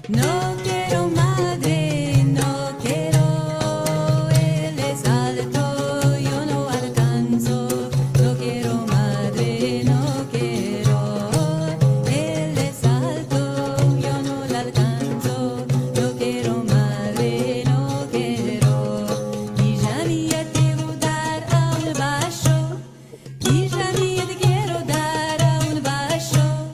No quiero madre, no quiero, él es alto, yo no alcanzo. No quiero madre, no quiero, él es alto, yo no la alcanzo. No quiero madre, no quiero, y ya ni te voy a dar a un bajo, y ya ni te quiero dar a un bajo.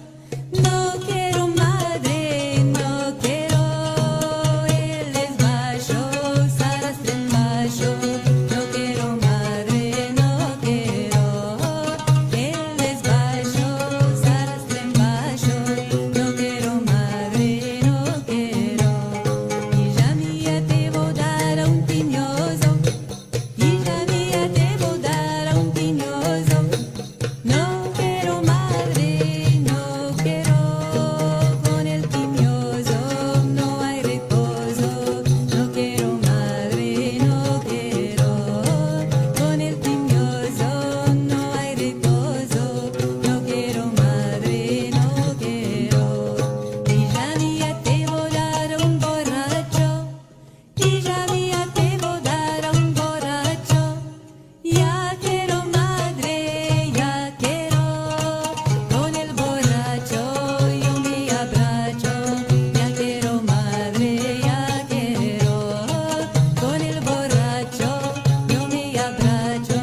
No quiero madre, no quiero, él es bajo, sarastre en bajo. No quiero madre, no quiero, él es bajo, sarastre en bajo. No quiero madre, no quiero, y ya mía te voy a dar a un tiñoso, y ya mía te voy a dar a un tiñoso. No quiero madre, no quiero, con el tiñoso no hay reposo. No quiero madre, no quiero, con el tiñoso no hay reposo. No quiero madre, no quiero, y ya mía te voy a dar a un borracho, y ya mía te voy a dar a un borracho. Ya quiero madre, ya quiero, con el borracho yo me abracho. Ya quiero madre, ya quiero, con el borracho yo me abracho.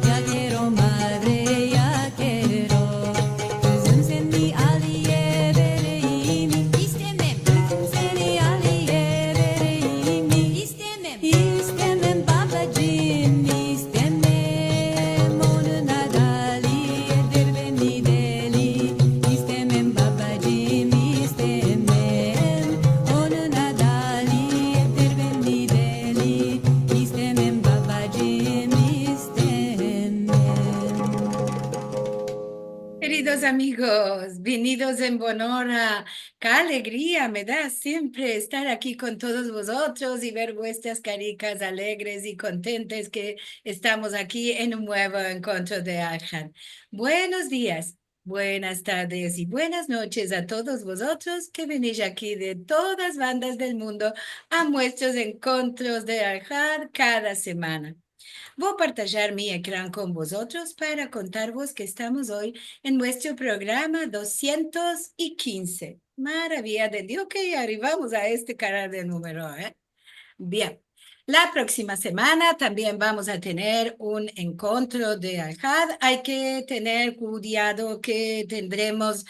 Ya quiero madre, ya quiero. Gözüm seni Ali'ye vereyim, istemem. Gözüm seni Ali'ye vereyim, istemem. İstemem babacığım, istemem. Onun adali eder beni deli. İstemem babacığım, istemem. Onun adali eder beni deli. İstemem babacığım, istemem. Queridos amigos, venidos en Bonora, qué alegría me da siempre estar aquí con todos vosotros y ver vuestras caricas alegres y contentas que estamos aquí en un nuevo encuentro de Arjan. Buenos días, buenas tardes y buenas noches a todos vosotros que venís aquí de todas bandas del mundo a nuestros encuentros de Arjan cada semana. Voy a partillar mi ecrán con vosotros para contaros que estamos hoy en nuestro programa 215. Maravilla de Dios que arribamos a este canal de número, ¿eh? Bien. La próxima semana también vamos a tener un encuentro de Al-Had. Hay que tener cuidado que tendremos,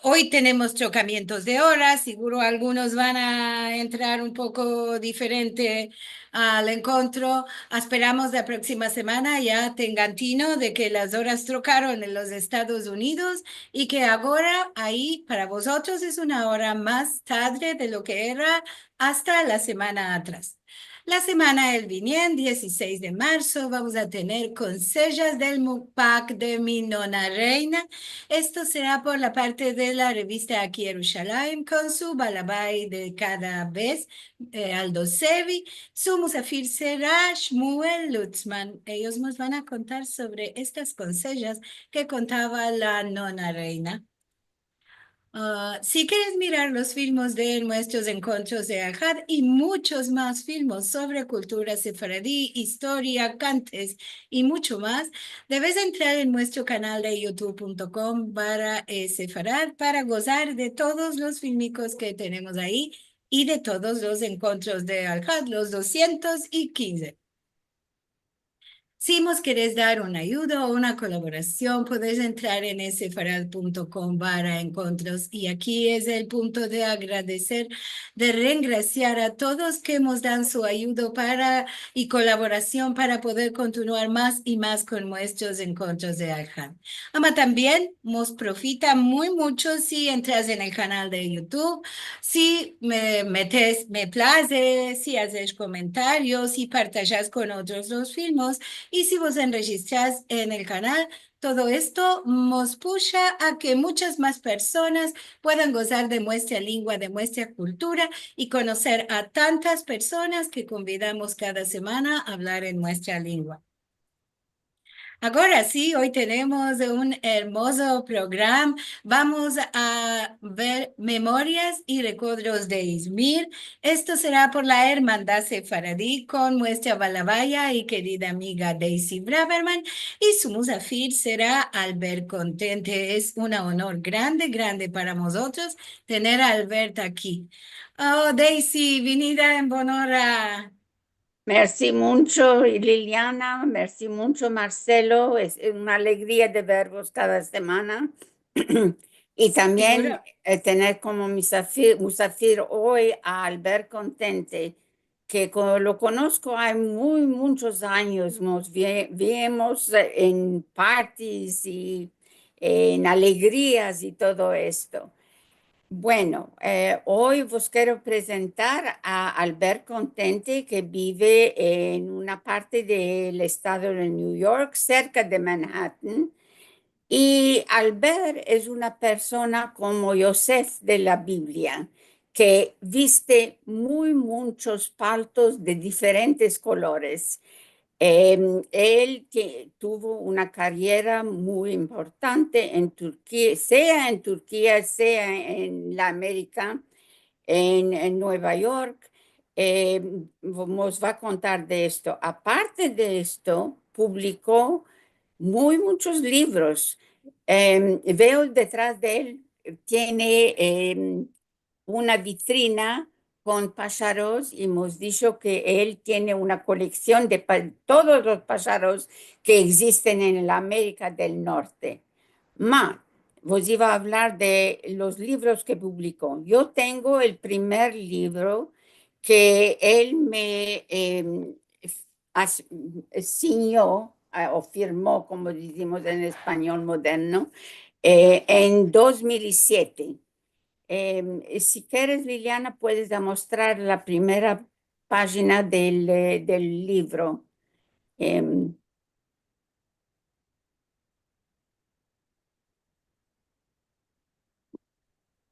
hoy tenemos trocamientos de horas, seguro algunos van a entrar un poco diferente al encuentro. Esperamos la próxima semana ya tengan tino de que las horas trocaron en los Estados Unidos y que ahora ahí para vosotros es una hora más tarde de lo que era hasta la semana atrás. La semana del viniente, 16 de marzo, vamos a tener consejas del MUPAC de mi nona reina. Esto será por la parte de la revista Aquí Yerushalayim con su balabay de cada vez, Aldo Sevi. Su musafir será Shmuel Lutzman. Ellos nos van a contar sobre estas consejas que contaba la nona reina. Si quieres mirar los filmes de nuestros encuentros de Ajad y muchos más filmes sobre cultura sefaradí, historia, cantes y mucho más, debes entrar en nuestro canal de youtube.com para sefarad para gozar de todos los filmicos que tenemos ahí y de todos los encuentros de Ajad, los 215. Si nos querés dar una ayuda o una colaboración, podés entrar en sfarad.com/encuentros y aquí es el punto de agradecer, de reingraciar a todos que nos dan su ayuda y colaboración para poder continuar más y más con nuestros encuentros de Aljan. Ama también nos profita muy mucho si entras en el canal de YouTube, si me metes me place, si haces comentarios, si partajas con otros los filmes. Y si vos enregistrás en el canal, todo esto nos pucha a que muchas más personas puedan gozar de nuestra lengua, de nuestra cultura y conocer a tantas personas que convidamos cada semana a hablar en nuestra lengua. Ahora sí, hoy tenemos un hermoso programa. Vamos a ver Memorias y Recuerdos de Izmir. Esto será por la Hermandad Sefaradí con nuestra balabaya y querida amiga Daisy Braverman. Y su musafir será Albert Contente. Es un honor grande, grande para nosotros tener a Albert aquí. Oh, Daisy, venida en Bonora. Merci mucho, Liliana, merci mucho, Marcelo. Es una alegría de vervos cada semana. Y también Seguro. tener como musafir hoy a Albert Contente, que lo conozco hay muchos años. Nos vimos en parties y en alegrías y todo esto. Bueno, hoy os quiero presentar a Albert Contente, que vive en una parte del estado de New York, cerca de Manhattan. Y Albert es una persona como Yosef de la Biblia, que viste muchos paltos de diferentes colores. Él tuvo una carrera muy importante en Turquía, sea en la América, en Nueva York. Nos va a contar de esto. Aparte de esto, publicó muchos libros. Veo detrás de él, tiene una vitrina con pájaros y hemos dicho que él tiene una colección de todos los pájaros que existen en la América del Norte. Ma, vos iba a hablar de los libros que publicó. Yo tengo el primer libro que él me as- ciñó o firmó, como decimos en español moderno, en 2007. Si quieres, Liliana, puedes demostrar la primera página del libro. Em,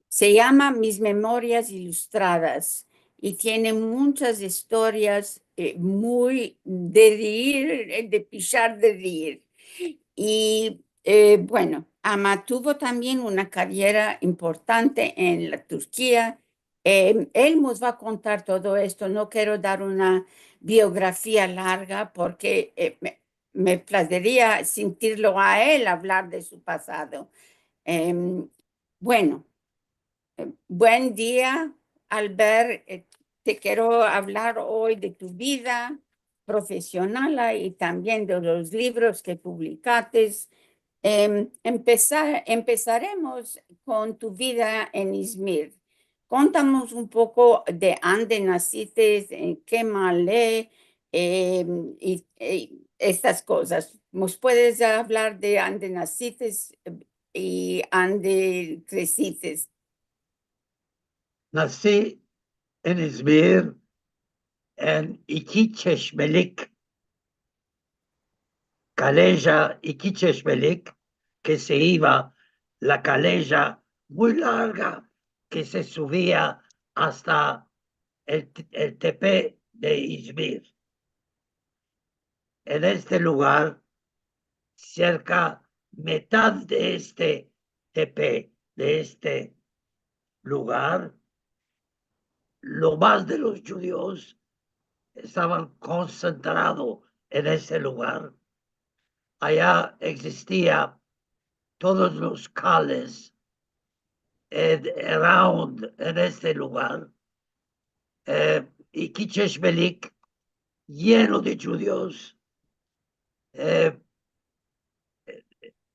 Se llama Mis Memorias Ilustradas y tiene muchas historias muy de reír, de pichar de reír. Y bueno, Ama tuvo también una carrera importante en la Turquía. Él nos va a contar todo esto. No quiero dar una biografía larga porque me placería sentirlo a él hablar de su pasado. Em, bueno. Buen día, Albert. Te quiero hablar hoy de tu vida profesional y también de los libros que publicaste. Empezaremos con tu vida en Izmir. Contamos un poco de dónde naciste, en qué malé y estas cosas. ¿Nos puedes hablar de dónde naciste y dónde creciste? Nací en İzmir, en iki çeşmelik, calella iki çeşmelik, que se iba la calella muy larga, que se subía hasta el tepe de İzmir. En este lugar, cerca mitad de este tepe, de este lugar, lo más de los judíos estaban concentrados en ese lugar. Allá existía todos los cales around en este lugar. Y Kicheshmelik, lleno de judíos.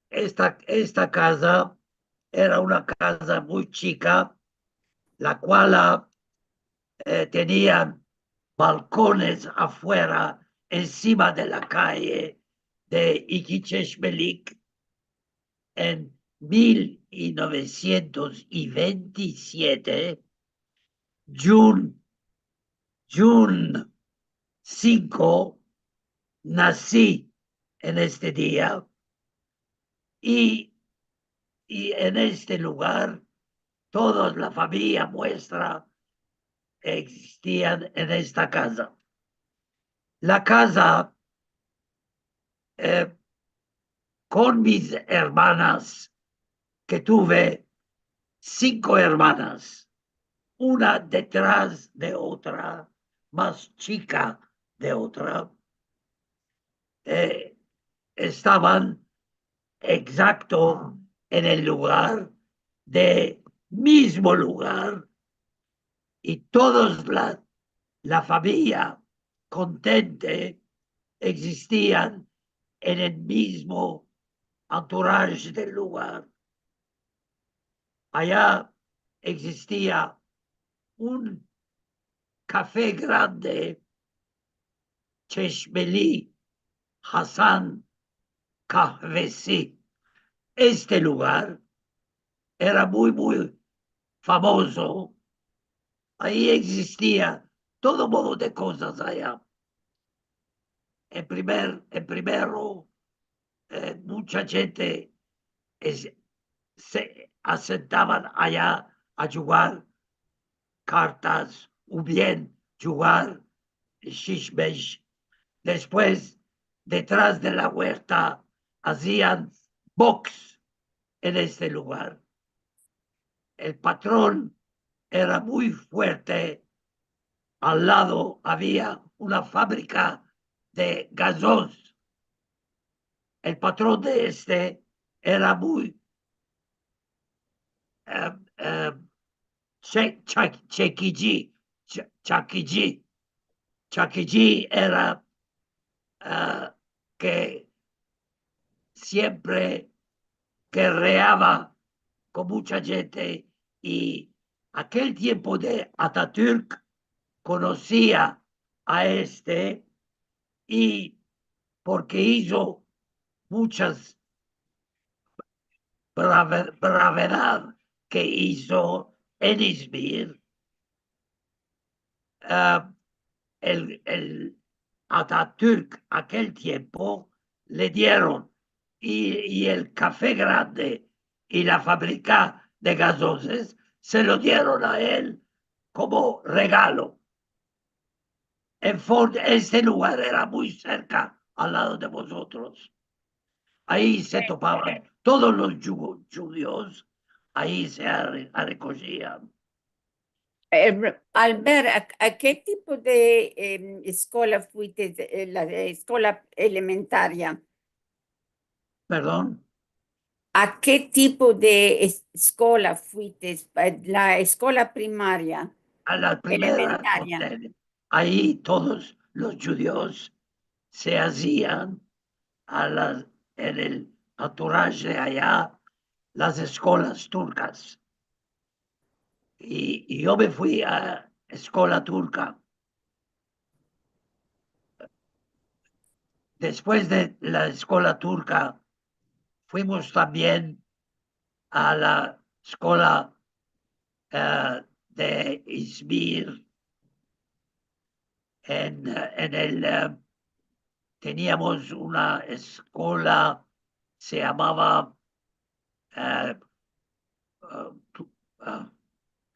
Esta casa era una casa muy chica, la cual tenía balcones afuera, encima de la calle de Iquicheshmelik. En 1927, June 5, nací en este día y en este lugar toda la familia nuestra existían en esta casa. La casa con mis hermanas, que tuve 5 hermanas, una detrás de otra, más chica de otra, estaban exacto en el lugar, mismo lugar, y todos la familia contente existían en el mismo entourage del lugar. Allá existía un café grande, Cheshmeli Hassan Kahvesi. Este lugar era muy, muy famoso. Ahí existía todo modo de cosas allá. Primero, mucha gente se asentaban allá a jugar cartas o bien jugar shishbesh. Después, detrás de la huerta, hacían box en este lugar. El patrón era muy fuerte. Al lado había una fábrica de gasos. El patrón de este era muy Chakiji era que siempre guerreaba con mucha gente, y aquel tiempo de Atatürk conocía a este, y porque hizo muchas bravedad que hizo en Izmir, el Atatürk aquel tiempo le dieron y el café grande y la fábrica de gases se lo dieron a él como regalo. En Ford, este lugar era muy cerca al lado de vosotros. Ahí se topaban todos los judíos, ahí se recogían. Albert, ¿a qué tipo de escuela fuiste? La escuela elementaria. Perdón. ¿A qué tipo de escuela fuiste? La escuela primaria, A la primera, elementaria. ahí todos los judíos se hacían en el entourage de allá, las escuelas turcas. Y yo me fui a escuela turca. Después de la escuela turca, fuimos también a la escuela de Izmir. Teníamos una escuela, se llamaba,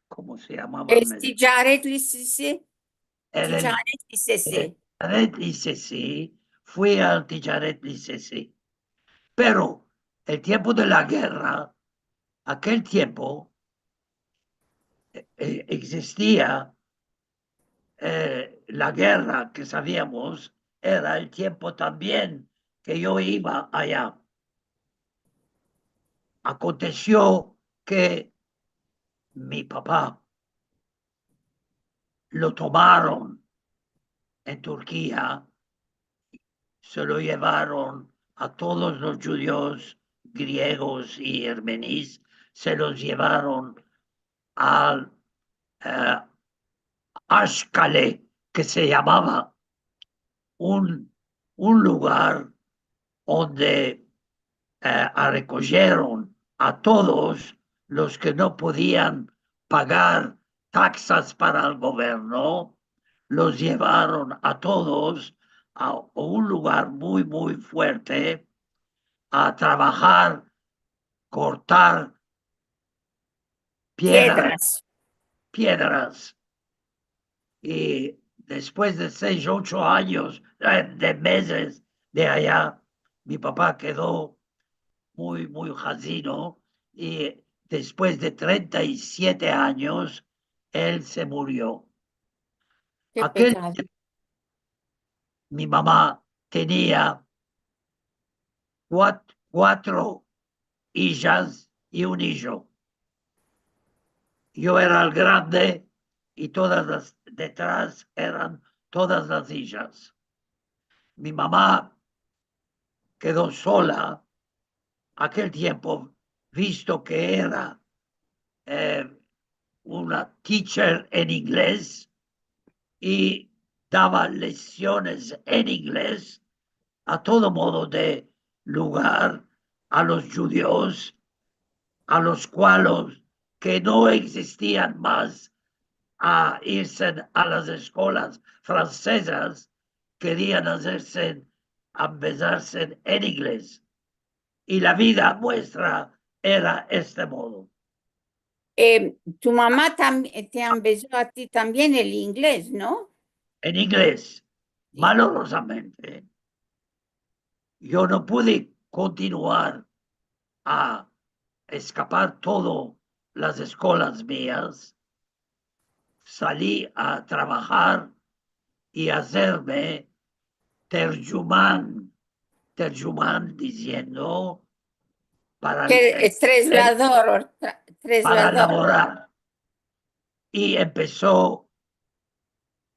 ¿cómo se llamaba? Ticaret Lisesi. En el Ticaret Lisesi. Ticaret Lisesi, fui al Ticaret Lisesi. Pero el tiempo de la guerra, aquel tiempo, existía la guerra que sabíamos, era el tiempo también que yo iba allá. Aconteció que mi papá lo tomaron en Turquía, se lo llevaron a todos los judíos griegos y armenios, se los llevaron al Ashkale, que se llamaba un lugar donde recogieron a todos los que no podían pagar taxas para el gobierno, los llevaron a todos a un lugar muy, muy fuerte a trabajar, cortar piedras. Y después de 6, 8 años, de meses de allá, mi papá quedó muy jasino, y después de 37 años, él se murió. Qué Aquel pecado. mi mamá tenía cuatro hijas y un hijo. Yo era el grande y todas las detrás eran todas las hijas. Mi mamá quedó sola aquel tiempo, visto que era una teacher en inglés y daba lecciones en inglés a todo modo de lugar a los judíos, a los cuales que no existían más a irse a las escuelas francesas, querían hacerse, empezarse en inglés. Y la vida nuestra era este modo. Tu mamá te empezó a ti también el inglés, ¿no? En inglés, malorosamente, yo no pude continuar a escapar todas las escuelas mías. Salí a trabajar y hacerme terjumán diciendo para, Que es para traslador. laborar. Y empezó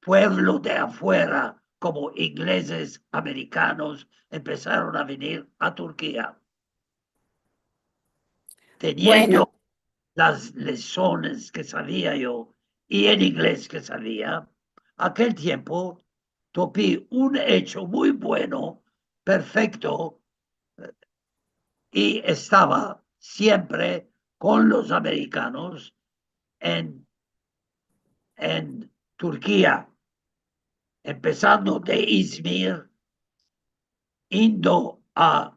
pueblo de afuera, como ingleses, americanos, empezaron a venir a Turquía. Bueno, Teniendo las lecciones que sabía yo y en inglés que sabía, aquel tiempo topé un hecho muy bueno, perfecto, y estaba siempre con los americanos en Turquía, empezando de Izmir, indo a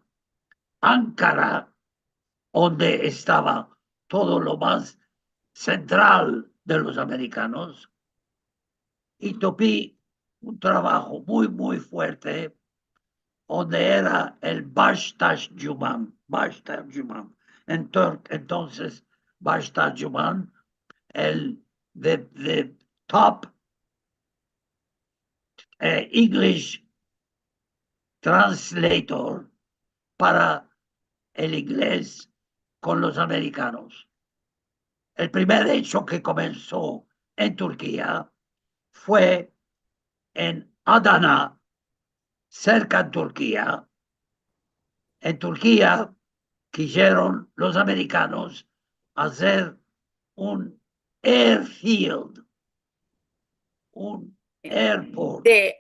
Ankara, donde estaba todo lo más central de los americanos, y topé un trabajo muy fuerte, donde era el Bashtash Juman. Entonces, Bashtash Juman, the top English translator para el inglés con los americanos. El primer hecho que comenzó en Turquía fue en Adana, cerca de Turquía. En Turquía quisieron los americanos hacer un airfield, un airport, de,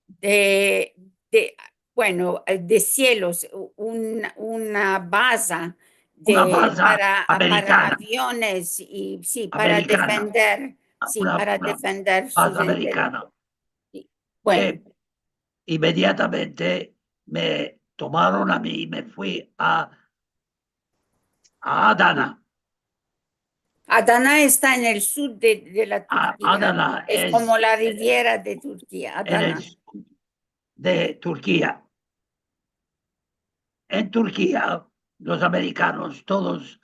de, de, bueno, de cielos, una base una base para americana, aviones y sí, americana, para una defender sus base intereses. americana. Bueno, Inmediatamente me tomaron a mí y me fui a Adana. Adana está en el sur de la Turquía. Adana Es como es la riviera de Turquía, en el Adana. sur de Turquía. En Turquía, los americanos todos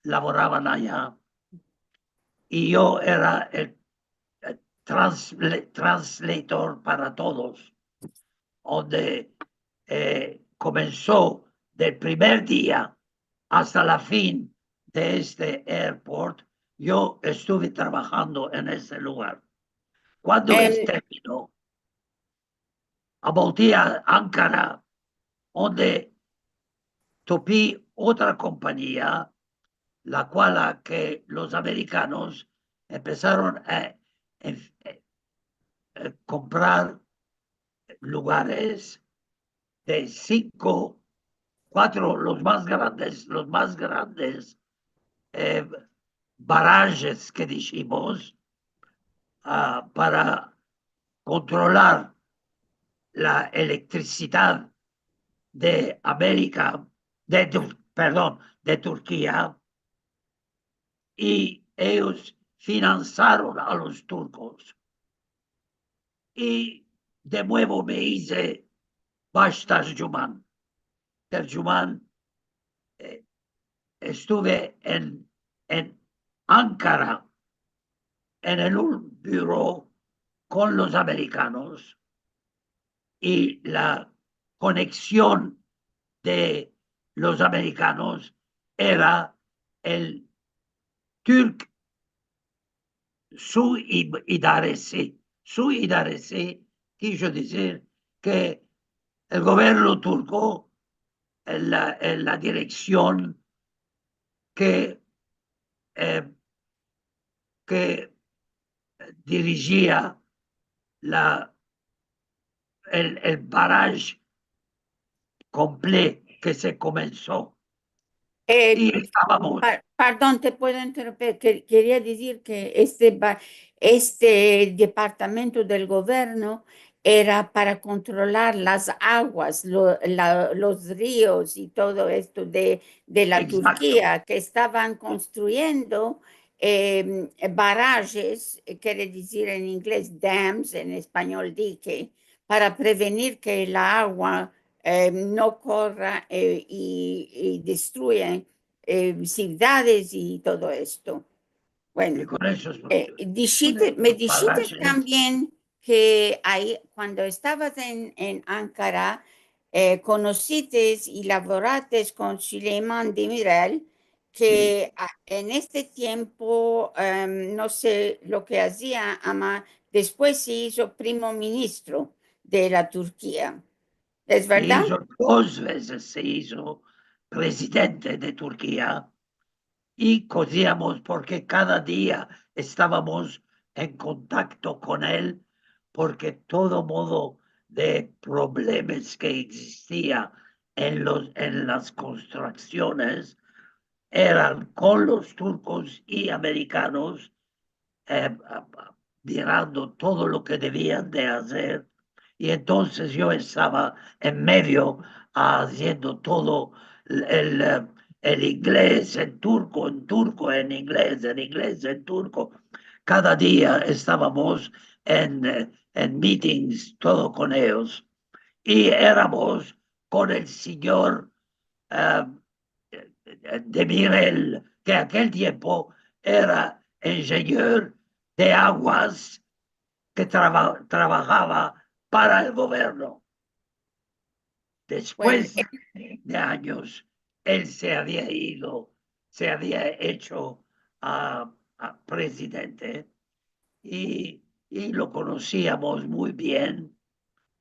laboraban allá y yo era el translator para todos, donde comenzó del primer día hasta la fin de este airport. Yo estuve trabajando en ese lugar. Cuando terminó, volté a Ankara, donde topé otra compañía, la cual que los americanos empezaron a comprar lugares de 4, los más grandes barrages que dijimos para controlar la electricidad de América, perdón, de Turquía, y ellos financiaron a los turcos. Y de nuevo me hice Bashtash Juman, terjumán estuve en Ankara, en un bureau con los americanos, y la conexión de los americanos era el Türk su idaresi. Su idaresi quiso decir que el gobierno turco, en la dirección que, que dirigía el barrage completo que se comenzó. Eh, Y estábamos, Perdón, te puedo interrumpir. Quería decir que este departamento del gobierno era para controlar las aguas, los ríos y todo esto de la exacto, Turquía, que estaban construyendo barrages, quiere decir en inglés dams, en español dique, para prevenir que el agua no corra y destruya ciudades y todo esto. y Bueno, con esos, me dijiste barrages, también que ahí, cuando estabas en Ankara, conociste y laboraste con Süleyman Demirel, sí, que en este tiempo, no sé lo que hacía, ama, después se hizo primo ministro de la Turquía. ¿Es se verdad? hizo 2 veces, se hizo presidente de Turquía, y cosíamos porque cada día estábamos en contacto con él, porque todo modo de problemas que existía en las construcciones eran con los turcos y americanos, mirando todo lo que debían de hacer. Y entonces yo estaba en medio haciendo todo el inglés en turco, en inglés, en inglés, en turco. Cada día estábamos en meetings, todo con ellos. Y éramos con el señor uh, de Mirel, que aquel tiempo era ingeniero de aguas que trabajaba para el gobierno. Bueno, Después de años, él se había ido, se había hecho a presidente, y lo conocíamos muy bien,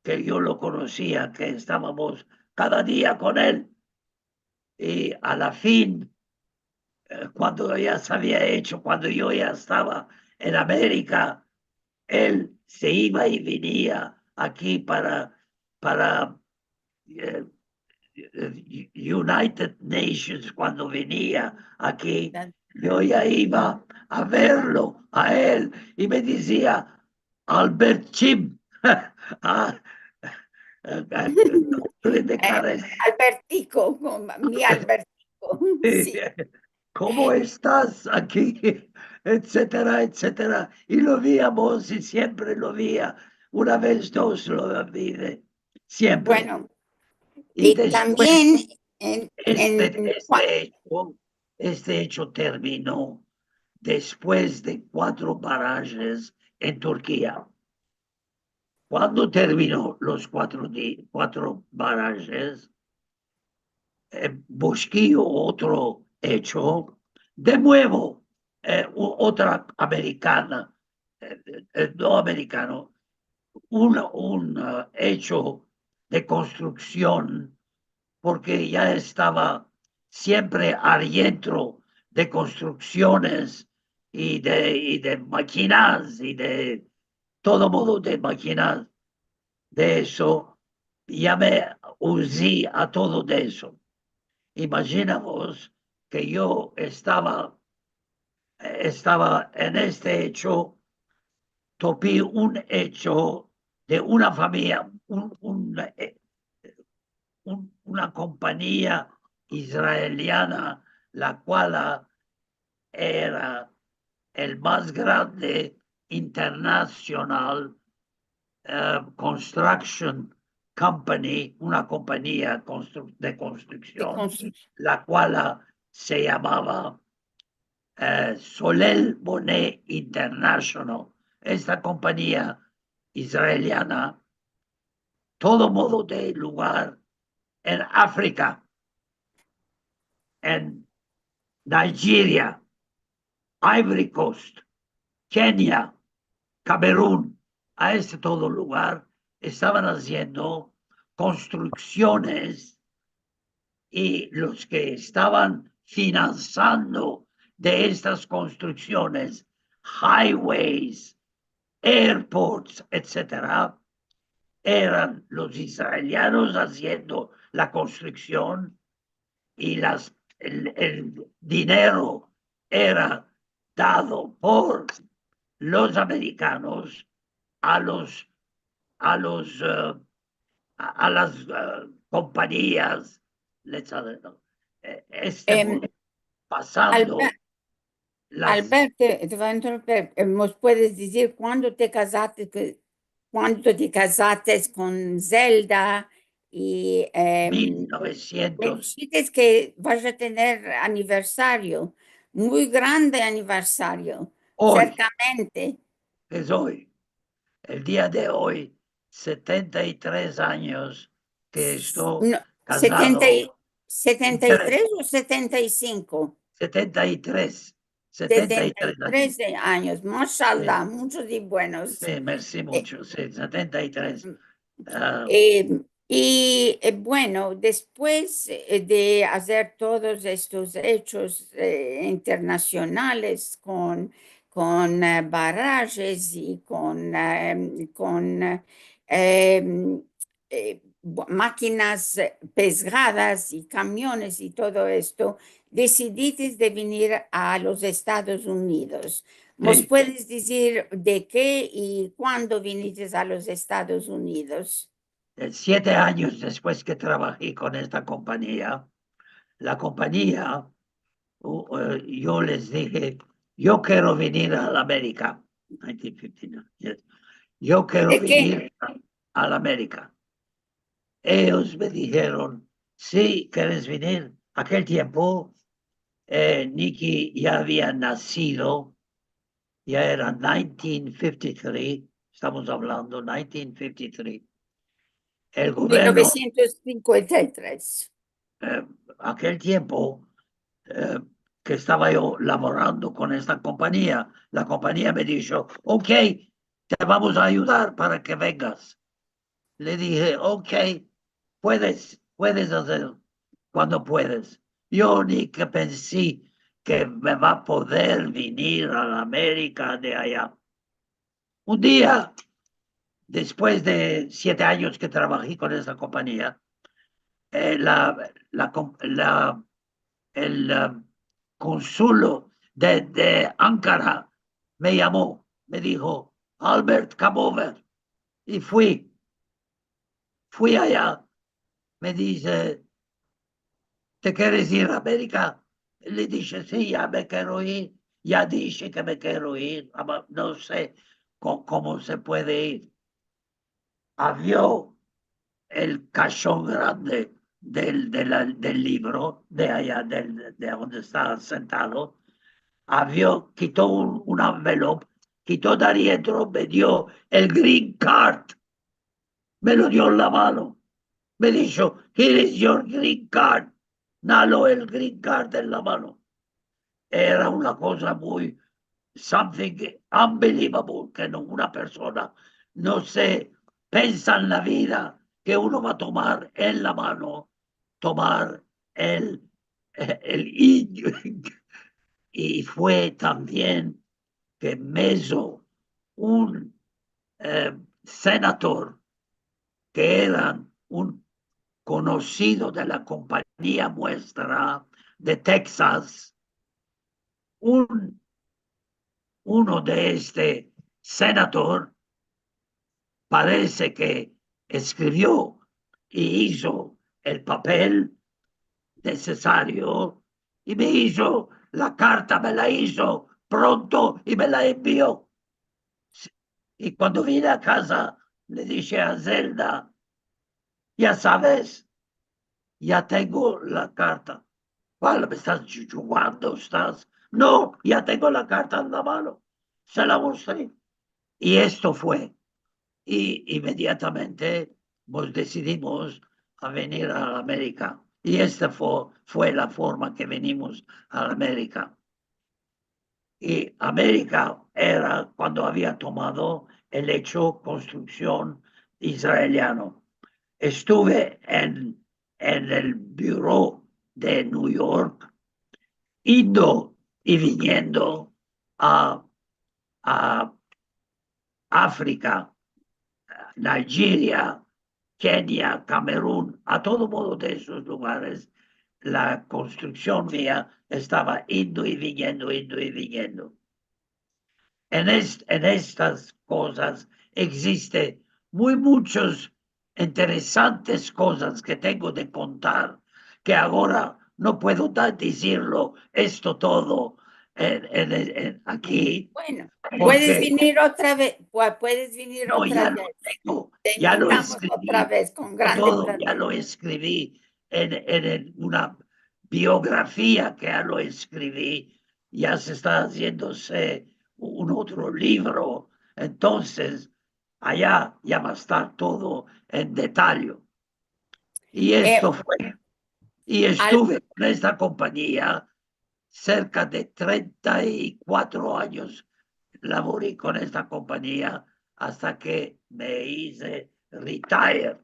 que yo lo conocía, que estábamos cada día con él. Y a la fin, cuando ya se había hecho, cuando yo ya estaba en América, él se iba y venía aquí para eh, United Nations. Cuando venía aquí, yo ya iba a verlo a él y me decía, Albert Chim, de Cares. Albertico, mi Albertico, sí. ¿Cómo estás aquí? Etcétera, etcétera. Y lo víamos y siempre lo veía. Una vez, dos lo vi, siempre. Bueno, Y y después también este, este hecho, este hecho terminó después de 4 barrages en Turquía. Cuando terminó los 4 barrages, busqué otro hecho, de nuevo, otra americana, no americano, un hecho de construcción, porque ya estaba siempre adentro de construcciones y de máquinas y de todo modo de máquinas. De eso ya me usé a todo de eso. Imaginamos que yo estaba en este hecho, topé un hecho de una familia, una compañía israeliana, la cual era el más grande internacional construction company, una compañía de de construcción, construcción. la cual se llamaba Solel Bonet International. Esta compañía israeliana, todo modo de lugar en África, en Nigeria, Ivory Coast, Kenia, Camerún, a este todo lugar estaban haciendo construcciones y los que estaban financiando de estas construcciones, highways, airports, etcétera, eran los israelianos haciendo la construcción y el dinero era dado por los americanos a las compañías, Em, pasando Albert, te voy a interrumpir. ¿Nos puedes decir cuándo te casaste, con Zelda? Y me 1900, dijiste que vas a tener aniversario, muy grande aniversario, hoy, cercamente. es hoy, el día de hoy, 73 años que estoy No, casado, 73 o 75. 73, 73 años. 73 años, mashallah, muchos y buenos. Sí, merci Eh, mucho, sí, 73. Bueno, después de hacer todos estos hechos internacionales con barrages y con máquinas pesgadas y camiones y todo esto, decidiste de venir a los Estados Unidos. ¿Nos Sí, puedes decir de qué y cuándo viniste a los Estados Unidos? 7 años después que trabajé con esta compañía, la compañía, yo les dije, yo quiero venir a la América. 1959, yes. Yo quiero ¿De qué? venir a la América. Ellos me dijeron, sí, ¿quieres venir? Aquel tiempo, Nicky ya había nacido, ya era 1953, estamos hablando 1953. El gobierno, 1953. aquel tiempo que estaba yo laborando con esta compañía, la compañía me dijo, ok, te vamos a ayudar para que vengas. Le dije, ok, puedes hacer cuando puedes. Yo ni que pensé que me va a poder venir a la América de allá. Un día, después de 7 años que trabajé con esa compañía, el consulo de Ankara me llamó, me dijo, Albert, come over. Y fui allá. Me dice, ¿te quieres ir a América? Le dije, sí, ya me quiero ir. Ya dije que me quiero ir. No sé cómo se puede ir. Abrió el cajón grande del libro, de allá, de donde estaba sentado. Quitó un envelope, quitó de adentro, me dio el green card. Me lo dio en la mano. Me dijo, here is your green card. Nalo el green card en la mano. Era una cosa muy, something unbelievable, que una persona no se piensa en la vida que uno va a tomar en la mano, tomar el y fue también que Meso, un senador que era un conocido de la compañía muestra de Texas, uno de este senador parece que escribió y hizo el papel necesario y me hizo la carta, me la hizo pronto y me la envió. Y cuando vine a casa, le dije a Zelda, ya sabes, ya tengo la carta. ¿Cuál? ¿Me estás jugando? ¿Estás? No, ya tengo la carta en la mano. Se la mostré. Y esto fue. Y inmediatamente pues decidimos a venir a América. Y esta fue la forma que venimos a América. Y América era cuando había tomado el hecho construcción israeliano. Estuve en el Bureau de New York, indo y viniendo a África, Nigeria, Kenia, Camerún, a todo modo de esos lugares, la construcción mía estaba indo y viniendo, indo y viniendo. En estas cosas existe muchos interesantes cosas que tengo de contar, que ahora no puedo decirlo esto todo aquí, Bueno, puedes porque venir otra vez, puedes venir no, otra ya lo vez. tengo, Te ya lo invitamos otra escribí, vez con grande todo, ya placer. lo escribí en una biografía que ya lo escribí, ya se está haciéndose un otro libro, entonces allá ya va a estar todo en detalle. Y Eh, esto fue, y al- estuve en esta compañía cerca de 34 años, laboré con esta compañía hasta que me hice retired.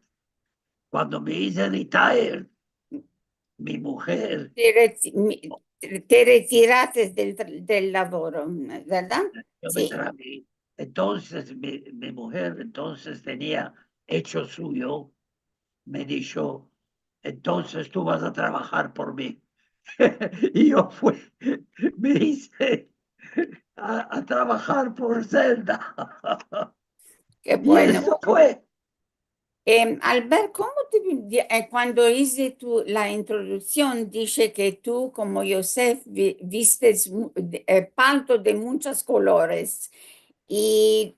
Cuando me hice retired, mi mujer, te retiraste del laboro, ¿verdad? yo me Sí. traje, entonces mi mujer entonces tenía hecho suyo, me dijo, entonces tú vas a trabajar por mí. Y yo fui, me hice a trabajar por Zelda. Qué Y bueno. eso fue. Albert, cuando hice la introducción, dije que tú, como Joseph, vistes palto de muchos colores y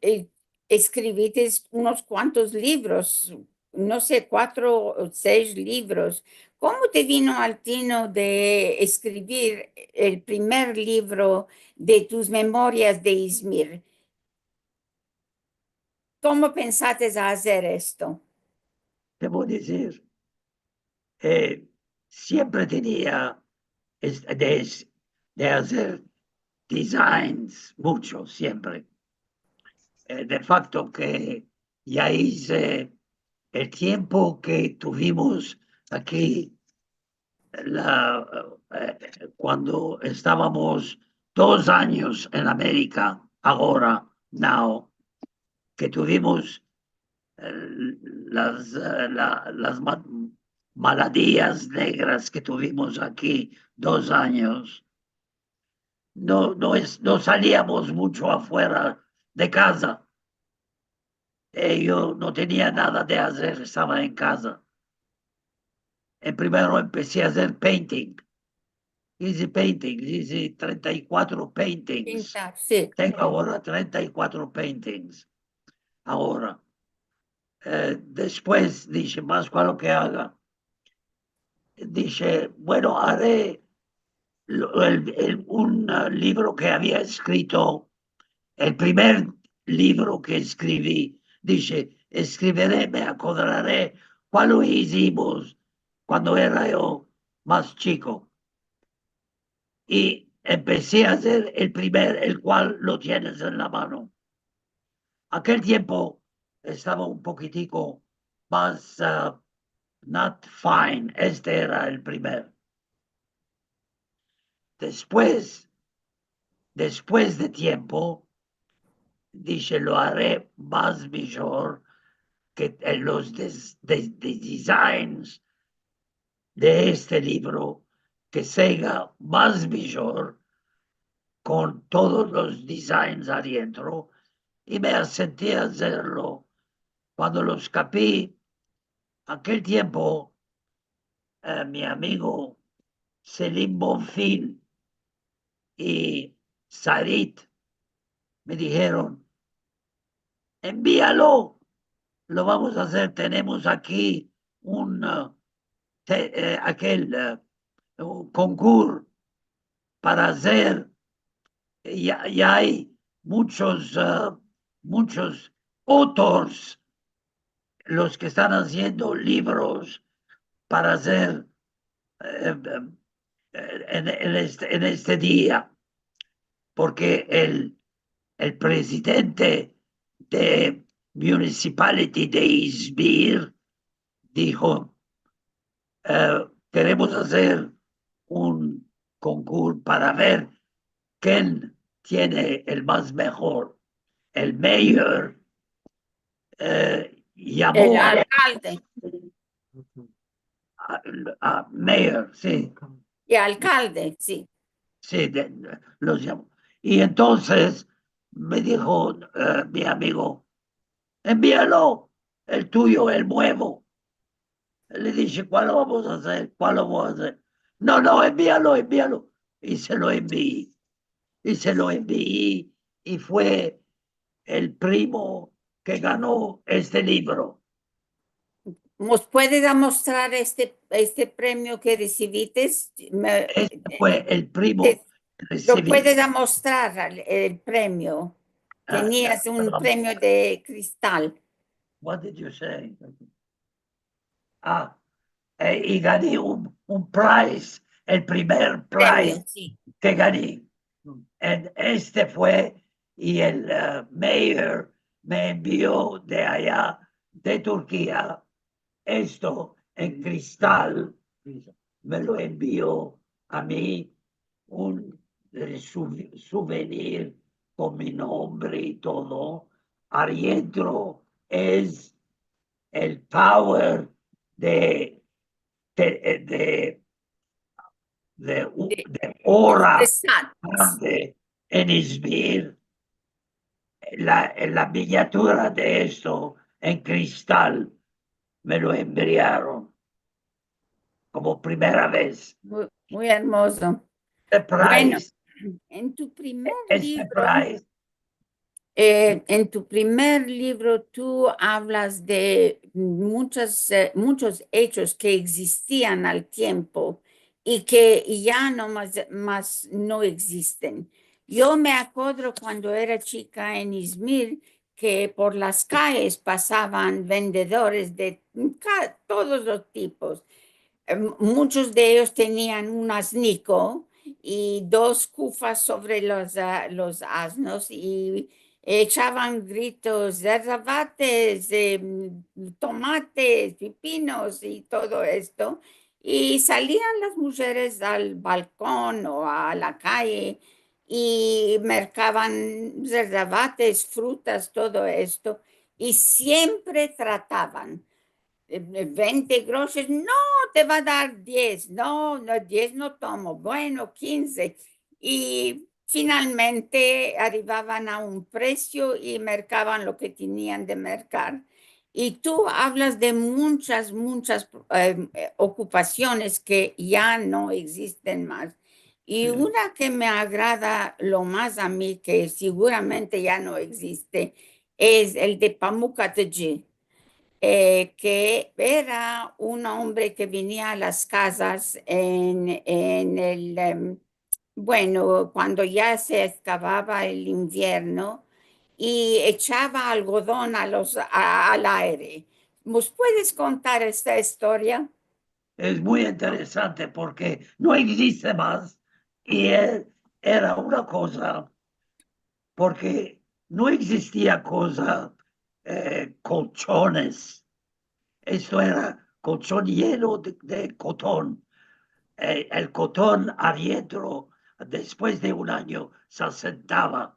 escribiste unos cuantos libros, no sé, 4 o 6 libros. ¿Cómo te vino al tino de escribir el primer libro de tus memorias de Izmir? ¿Cómo pensaste hacer esto? Debo decir, siempre tenía de hacer designs, mucho, siempre. De facto que ya hice el tiempo que tuvimos aquí, la, cuando estábamos 2 años en América, ahora, now, que tuvimos las maladías negras que tuvimos aquí 2 años, no salíamos mucho afuera de casa. Yo no tenía nada de hacer, estaba en casa. Primero empecé a hacer painting. Hice 34 paintings. Pintar, sí. Tengo ahora 34 paintings. Ahora, después dije, más con lo que haga. Dije, bueno, haré un libro que había escrito, el primer libro que escribí. Dije, escribiré, me acordaré cuando hicimos cuando era yo más chico. Y empecé a hacer el cual lo tienes en la mano. Aquel tiempo estaba un poquitico más not fine. Este era el primer. Después de tiempo, dije, lo haré más mejor que en los designs de este libro, que sea más mejor con todos los designs adentro, y me sentí a hacerlo. Cuando los capí, aquel tiempo, mi amigo Selim Bonfil y Sarit me dijeron, envíalo, lo vamos a hacer, tenemos aquí aquel un concurso para hacer, ya hay muchos autores los que están haciendo libros para hacer en este día, porque el presidente de Municipality de Izmir dijo, queremos hacer un concurso para ver quién tiene el más mejor. El mayor El llamó alcalde a mayor, sí, y alcalde, sí. sí, los llamó. Y entonces me dijo mi amigo, envíalo, el tuyo, el nuevo. Le dije, ¿cuál lo vamos a hacer? ¿Cuál lo vamos a hacer? No, no, envíalo, envíalo. Y se lo envié. Y se lo envié. Y fue el primo que ganó este libro. ¿Nos puede demostrar este premio que recibiste? Este fue el primo te- que ¿Lo recibí. puede demostrar el premio? Tenías un premio de cristal. What did you say? Y gané un prize, el primer Premio, prize sí. que gané. Este fue, y el mayor me envió de allá, de Turquía, esto en cristal, me lo envió a mí, un souvenir con mi nombre y todo. Adentro es el power de, de, de, de hora Sat. grande en Izmir. La miniatura de esto en cristal me lo enviaron como primera vez. Muy hermoso. The Bueno, prize, en tu primer este libro, prize, tú hablas de muchos hechos que existían al tiempo y que ya más no existen. Yo me acuerdo cuando era chica en Izmir que por las calles pasaban vendedores de todos los tipos. Muchos de ellos tenían un asnico y dos cufas sobre los asnos y echaban gritos de rabates, tomates, pepinos y todo esto. Y salían las mujeres al balcón o a la calle y mercaban rabates, frutas, todo esto. Y siempre trataban 20 groses, no, te va a dar 10, no, no, 10 no tomo, bueno, 15. Y finalmente arribaban a un precio y mercaban lo que tenían de mercar. Y tú hablas de muchas ocupaciones que ya no existen más. Y sí, una que me agrada lo más a mí, que seguramente ya no existe, es el de Pamukkaleji, que era un hombre que venía a las casas bueno, cuando ya se acababa el invierno y echaba algodón al aire. ¿Nos puedes contar esta historia? es muy interesante porque no existe más y era una cosa, porque no existía cosa, colchones. Esto era colchón lleno de cotón. El cotón adentro, después de un año, se asentaba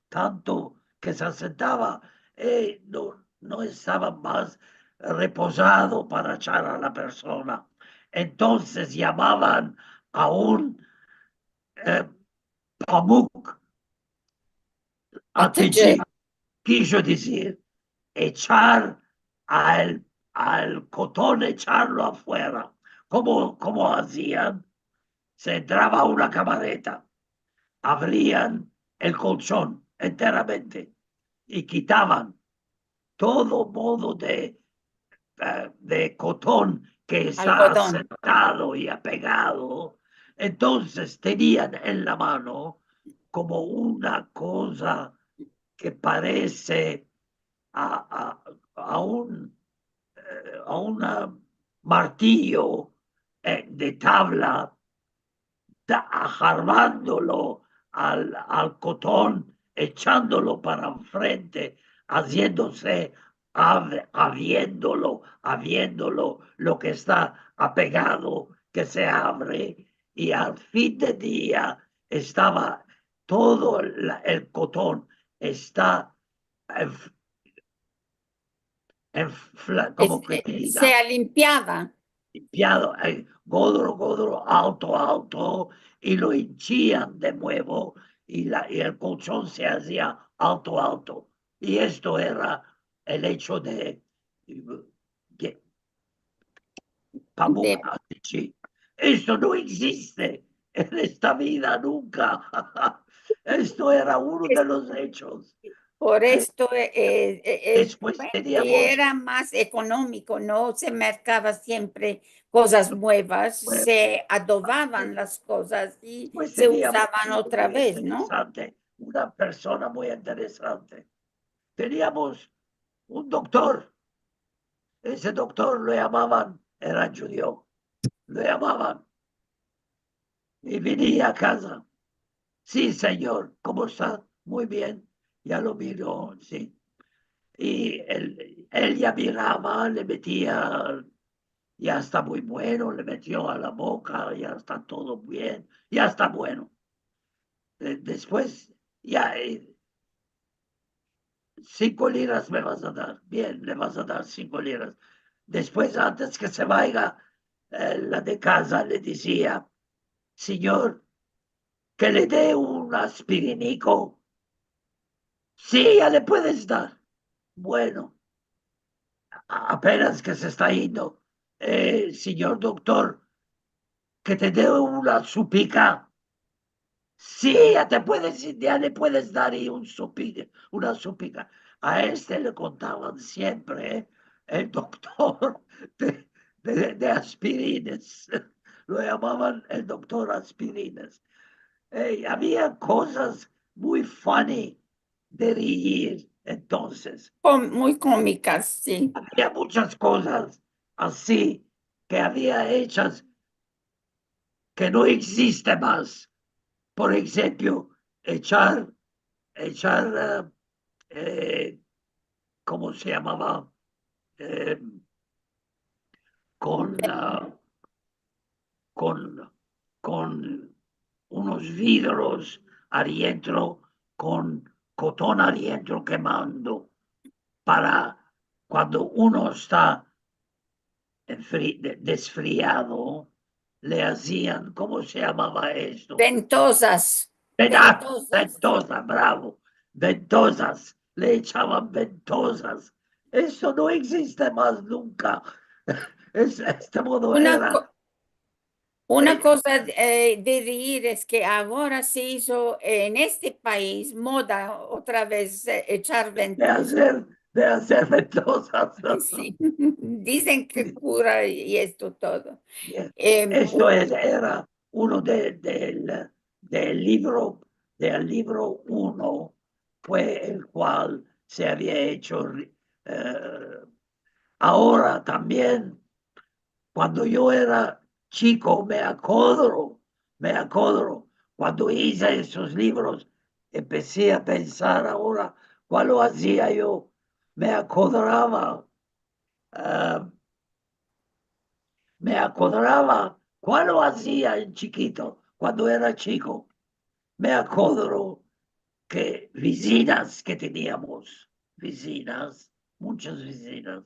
tanto que se asentaba, no estaba más reposado para echar a la persona. Entonces llamaban a un pamuk Atatürk. ateji, quiso decir echar al cotón, echarlo afuera. ¿Cómo hacían? Se entraba a una camareta, abrían el colchón enteramente y quitaban todo modo de de cotón que está Algodón. sentado y apegado. Entonces tenían en la mano como una cosa que parece a un martillo de tabla, jarrándolo al cotón, echándolo para enfrente, haciéndose, habiéndolo, lo que está apegado, que se abre, y al fin de día estaba todo el cotón, está como que te diga, Se limpiaba. limpiado, godro, alto, y lo hinchían de nuevo, y el colchón se hacía alto. Y esto era el hecho de Pamuk Atichi. Esto no existe en esta vida nunca. Esto era uno de los hechos. Por esto Después bueno, y teníamos, era más económico, no se mercaba siempre cosas nuevas, se adobaban las cosas y pues se teníamos usaban uno otra muy vez, ¿no? interesante, una persona muy interesante. Teníamos un doctor. Ese doctor lo llamaban, era judío, lo llamaban y venía a casa. Sí, señor, ¿cómo está? Muy bien, ya lo miró, sí. Y él ya miraba, le metía, ya está muy bueno, le metió a la boca, ya está todo bien, ya está bueno. Después, ya, 5 liras me vas a dar, bien, le vas a dar 5 liras. Después, antes que se vaya, la de casa le decía, señor, que le dé un aspirinico. Sí, ya le puedes dar. Bueno, apenas que se está yendo, señor doctor, que te dé una supica. Sí, ya le puedes dar y una supica. A este le contaban siempre, el doctor de aspirines. Lo llamaban el doctor aspirines. Había cosas muy funny de reír entonces. Muy cómicas, sí. Había muchas cosas así que había hechas que no existe más. Por ejemplo, echar, ¿cómo se llamaba? Eh, con, con, con unos vidrios adentro, con cotón adentro quemando, para cuando uno está desfriado, le hacían, ¿cómo se llamaba esto? Ventosas, Ventosas, bravo, ventosas, le echaban ventosas. Eso no existe más nunca. Este modo Una, era. una eh, cosa de reír es que ahora se hizo en este país moda otra vez echar de ventosas. hacer, de hacer ventosas. Sí, dicen que cura y esto todo. Bien. Eh, Esto era uno del libro, del libro 1, fue el cual se había hecho. eh, Ahora también, cuando yo era chico, me acuerdo, cuando hice esos libros, empecé a pensar ahora, ¿cuál lo hacía yo? Me acordaba, ah, ¿cuál lo hacía en chiquito, cuando era chico? Me acuerdo que vecinas que teníamos, muchas vecinas,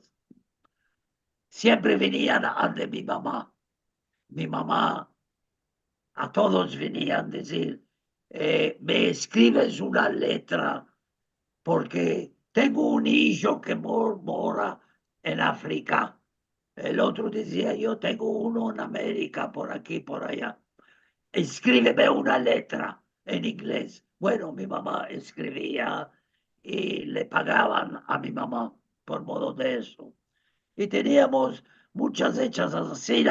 siempre venían ante mi mamá. Mi mamá a todos venían a decir, me escribes una letra porque tengo un hijo que mora en África. El otro decía, yo tengo uno en América, por aquí, por allá. Escríbeme una letra en inglés. Bueno, mi mamá escribía y le pagaban a mi mamá por modo de eso. y teníamos muchas hechas así,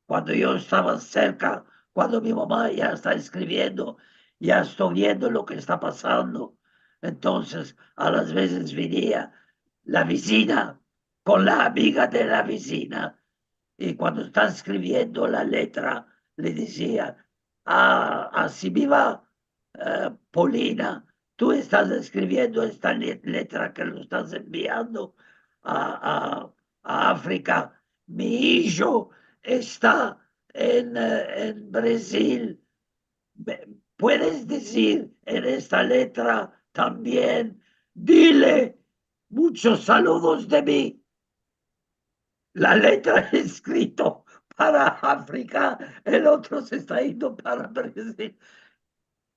cuando yo estaba cerca, cuando mi mamá ya está escribiendo, ya estoy viendo lo que está pasando. Entonces, a las veces venía la vecina con la amiga de la vecina y cuando está escribiendo la letra le decía, así viva Polina, tú estás escribiendo esta letra que lo estás enviando a África. Mi hijo está en Brasil. ¿Puedes decir en esta letra también, dile muchos saludos de mí? La letra es escrito para África, el otro se está yendo para Brasil.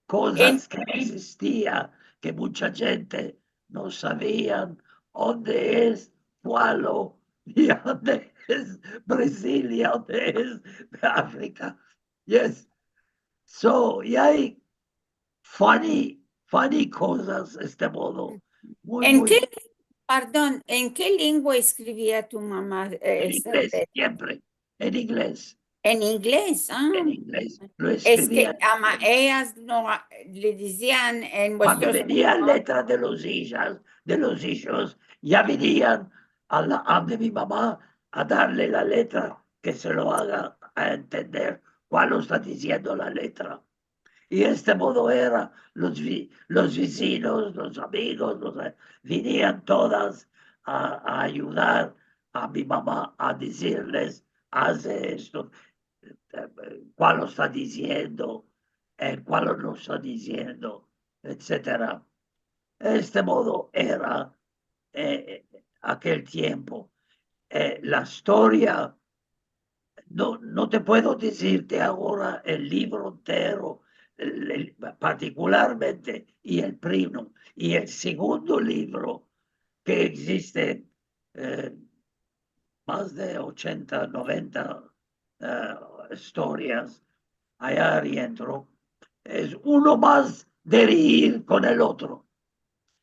Cosas que existían, que mucha gente no sabían dónde es Pualo y dónde es Brasil y dónde es África. Yes. So, y hay funny cosas este modo. ¿En qué, perdón, en qué lengua escribía tu mamá En esta inglés, letra? siempre, en inglés. En inglés, En inglés lo Es escribía. que ellas no le decían en Cuando vuestros venía letra de los hijos, ya venían a de mi mamá a darle la letra, que se lo haga a entender cuál lo está diciendo la letra. Y este modo era, los vecinos, los amigos, venían todas a ayudar a mi mamá a decirles, hace esto, cuál lo está diciendo, cuál lo no está diciendo, etcétera. Este modo era aquel tiempo. La historia, no te puedo decirte ahora el libro entero, particularmente, y el primo, y el segundo libro que existe, más de 80, 90 historias allá adentro, es uno más de ir con el otro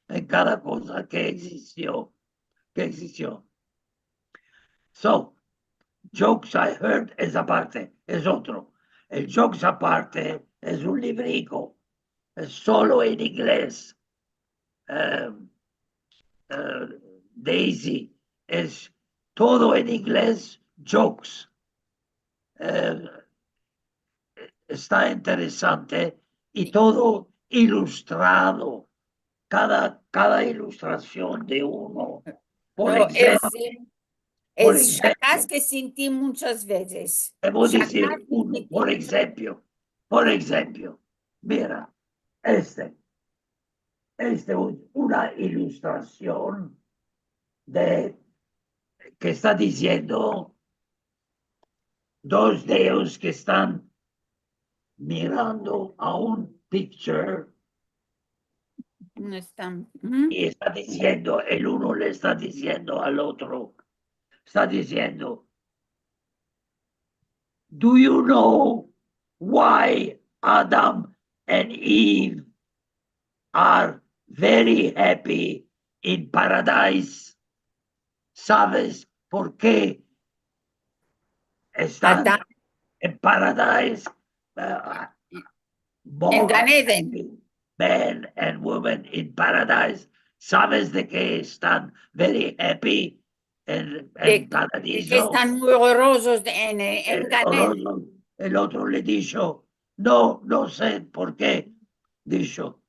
en cada cosa que existió. So, Jokes I Heard es aparte, es otro. El Jokes aparte es un librico, es solo en inglés. Daisy es todo en inglés, Jokes. Está interesante y todo ilustrado, cada ilustración de uno. Por No, ejemplo, es chacás que sentí muchas veces. debo decir Chacás que uno, sentí por ejemplo, mira, este es una ilustración de que está diciendo dos dedos que están mirando a un picture no están. y está diciendo, el uno le está diciendo al otro, está diciendo, do you know why Adam and Eve are very happy in paradise? ¿Sabes por qué están Adán, en paradise? en Gan Eden. Men and women in paradise. ¿Sabes de qué están very happy en que paradiso? están muy horrorosos en Gan Eden. El otro le dijo, no sé por qué. Dijo,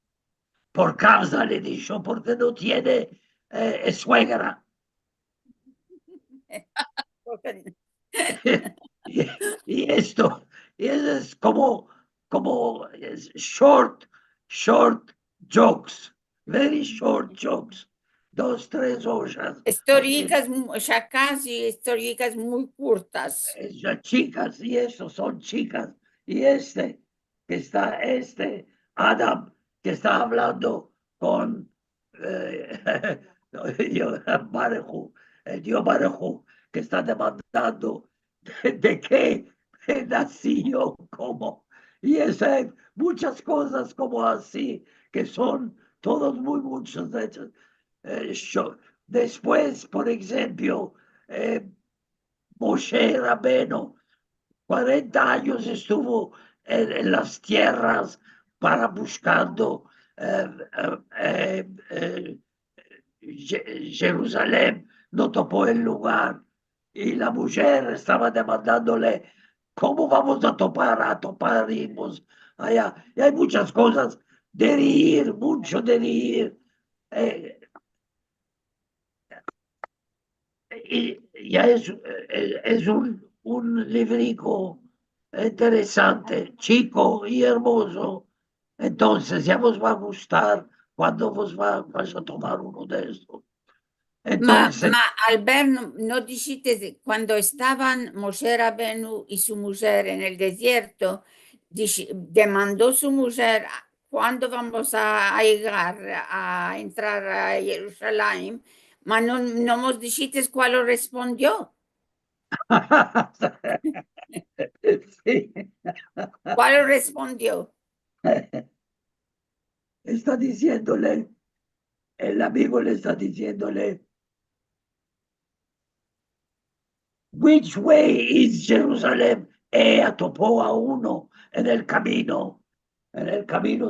por causa le dijo, porque no tiene suegra. y esto es como short jokes, very short jokes, 2, 3 horas. Históricas, chacás y históricas muy cortas. Chicas, y eso son chicas. Y Adam, que está hablando con Baruj, el dios Baruj, que está demandando de qué nació, cómo. Y muchas cosas como así, que son todos muchos hechos. Después, por ejemplo, Moshe Rabbeinu, 40 años estuvo en las tierras para buscando Jerusalén, no topó el lugar y la mujer estaba demandándole, ¿cómo vamos a toparnos allá? Y hay muchas cosas de reír, mucho de reír. Y ya es un librico interesante, chico y hermoso. Entonces ya os va a gustar cuando vais a tomar uno de estos. Entonces, Albert, no dijiste cuando estaban Moshe Rabenu y su mujer en el desierto, demandó su mujer, ¿cuándo vamos a llegar a entrar a Jerusalén? Pero no nos dijiste cuál respondió. sí, ¿Cuál respondió? está diciéndole, el amigo le está diciéndole, which way is Jerusalem? Topó a uno en el camino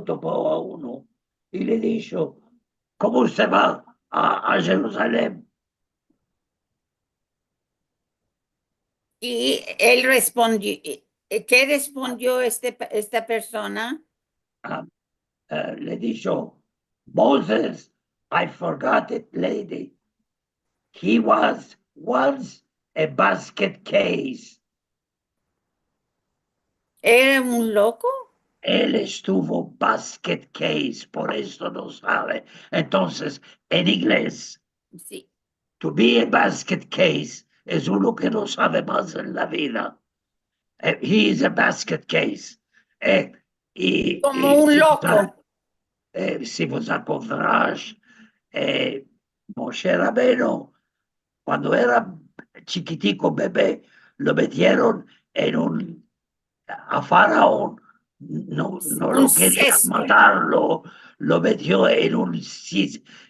topó a uno y le dijo, ¿cómo se va a Jerusalén? Y él respondió, ¿qué respondió esta persona? Le dijo, Moses, I forgot it, lady. He was once a basket case. ¿Era un loco? Él estuvo basket case, por eso no sabe. Entonces, en inglés, Sí. to be a basket case es uno que no sabe más en la vida. He is a basket case. Como un loco. Si vos acordarás, Moshe Rabbeinu, cuando era chiquitico bebé, lo metieron a Faraón, no Un lo quería cesto. matarlo, lo metió en un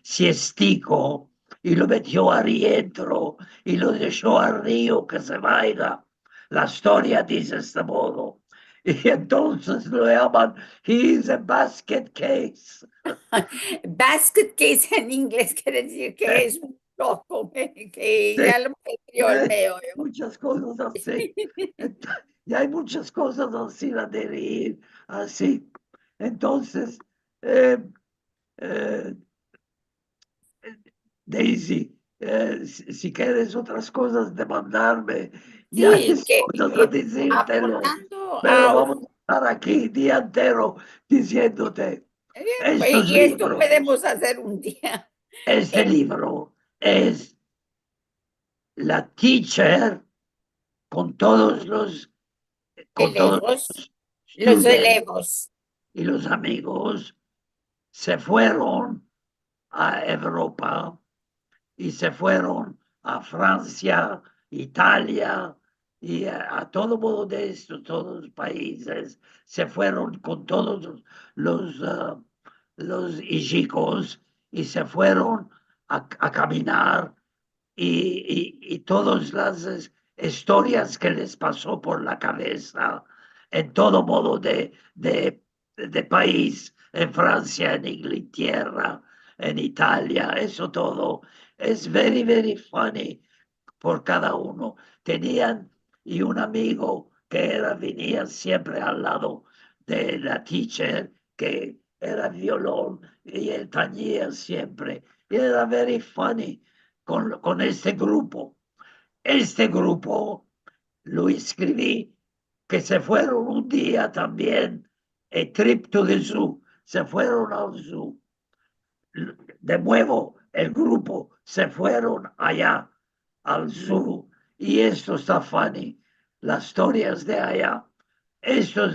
ciestico y lo metió adentro y lo dejó al río que se vaya. La historia dice de este modo. Y entonces lo llaman, he is a basket case. Basket case en inglés quiere decir que es un loco, que Sí, ya lo metió el meollo. muchas cosas así. Y hay muchas cosas así, la de reír, así. Entonces, eh, eh, Daisy, si quieres otras cosas de mandarme, ya Sí, que estoy a decírtelo, aportando pero vamos a estar aquí día entero diciéndote estos y esto libros. podemos hacer un día. Este libro es la teacher con todos los Elevos, los students elevos. y los amigos se fueron a Europa y se fueron a Francia, Italia y a todo modo de estos, todos los países, se fueron con todos los hijicos y se fueron a caminar y todas las historias que les pasó por la cabeza en todo modo de país, en Francia, en Inglaterra, en Italia, eso todo. Es very, very funny por cada uno. Tenían y un amigo que venía siempre al lado de la teacher, que era violón, y él tañía siempre. Y era very funny con este grupo. Este grupo lo escribí, que se fueron un día también, a trip to the zoo, se fueron al zoo. De nuevo, el grupo se fueron allá al zoo y esto está funny, las historias de allá. Esto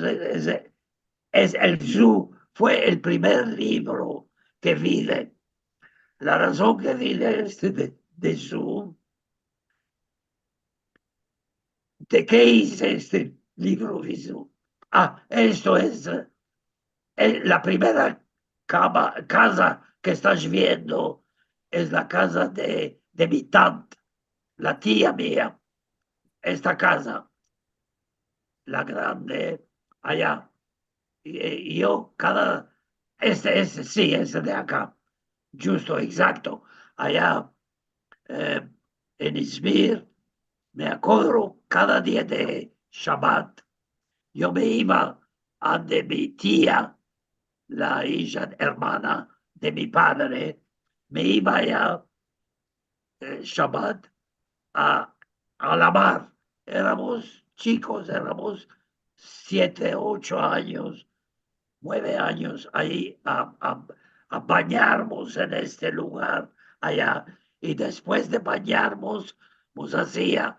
es el zoo, fue el primer libro que vi de. La razón que vi de zoo, ¿de qué hice este libro visual? Esto es la primera casa que estás viendo, es la casa de mi tante. la tía mía, esta casa, la grande, allá. Y yo, sí, ese de acá, justo, exacto, allá eh, en Izmir, me acuerdo cada día de Shabbat, yo me iba a de mi tía, la hija hermana de mi padre, me iba allá Shabbat a, a la mar. Éramos chicos, éramos 7, 8 años, 9 años ahí a bañarnos en este lugar allá. Y después de bañarnos, nos hacía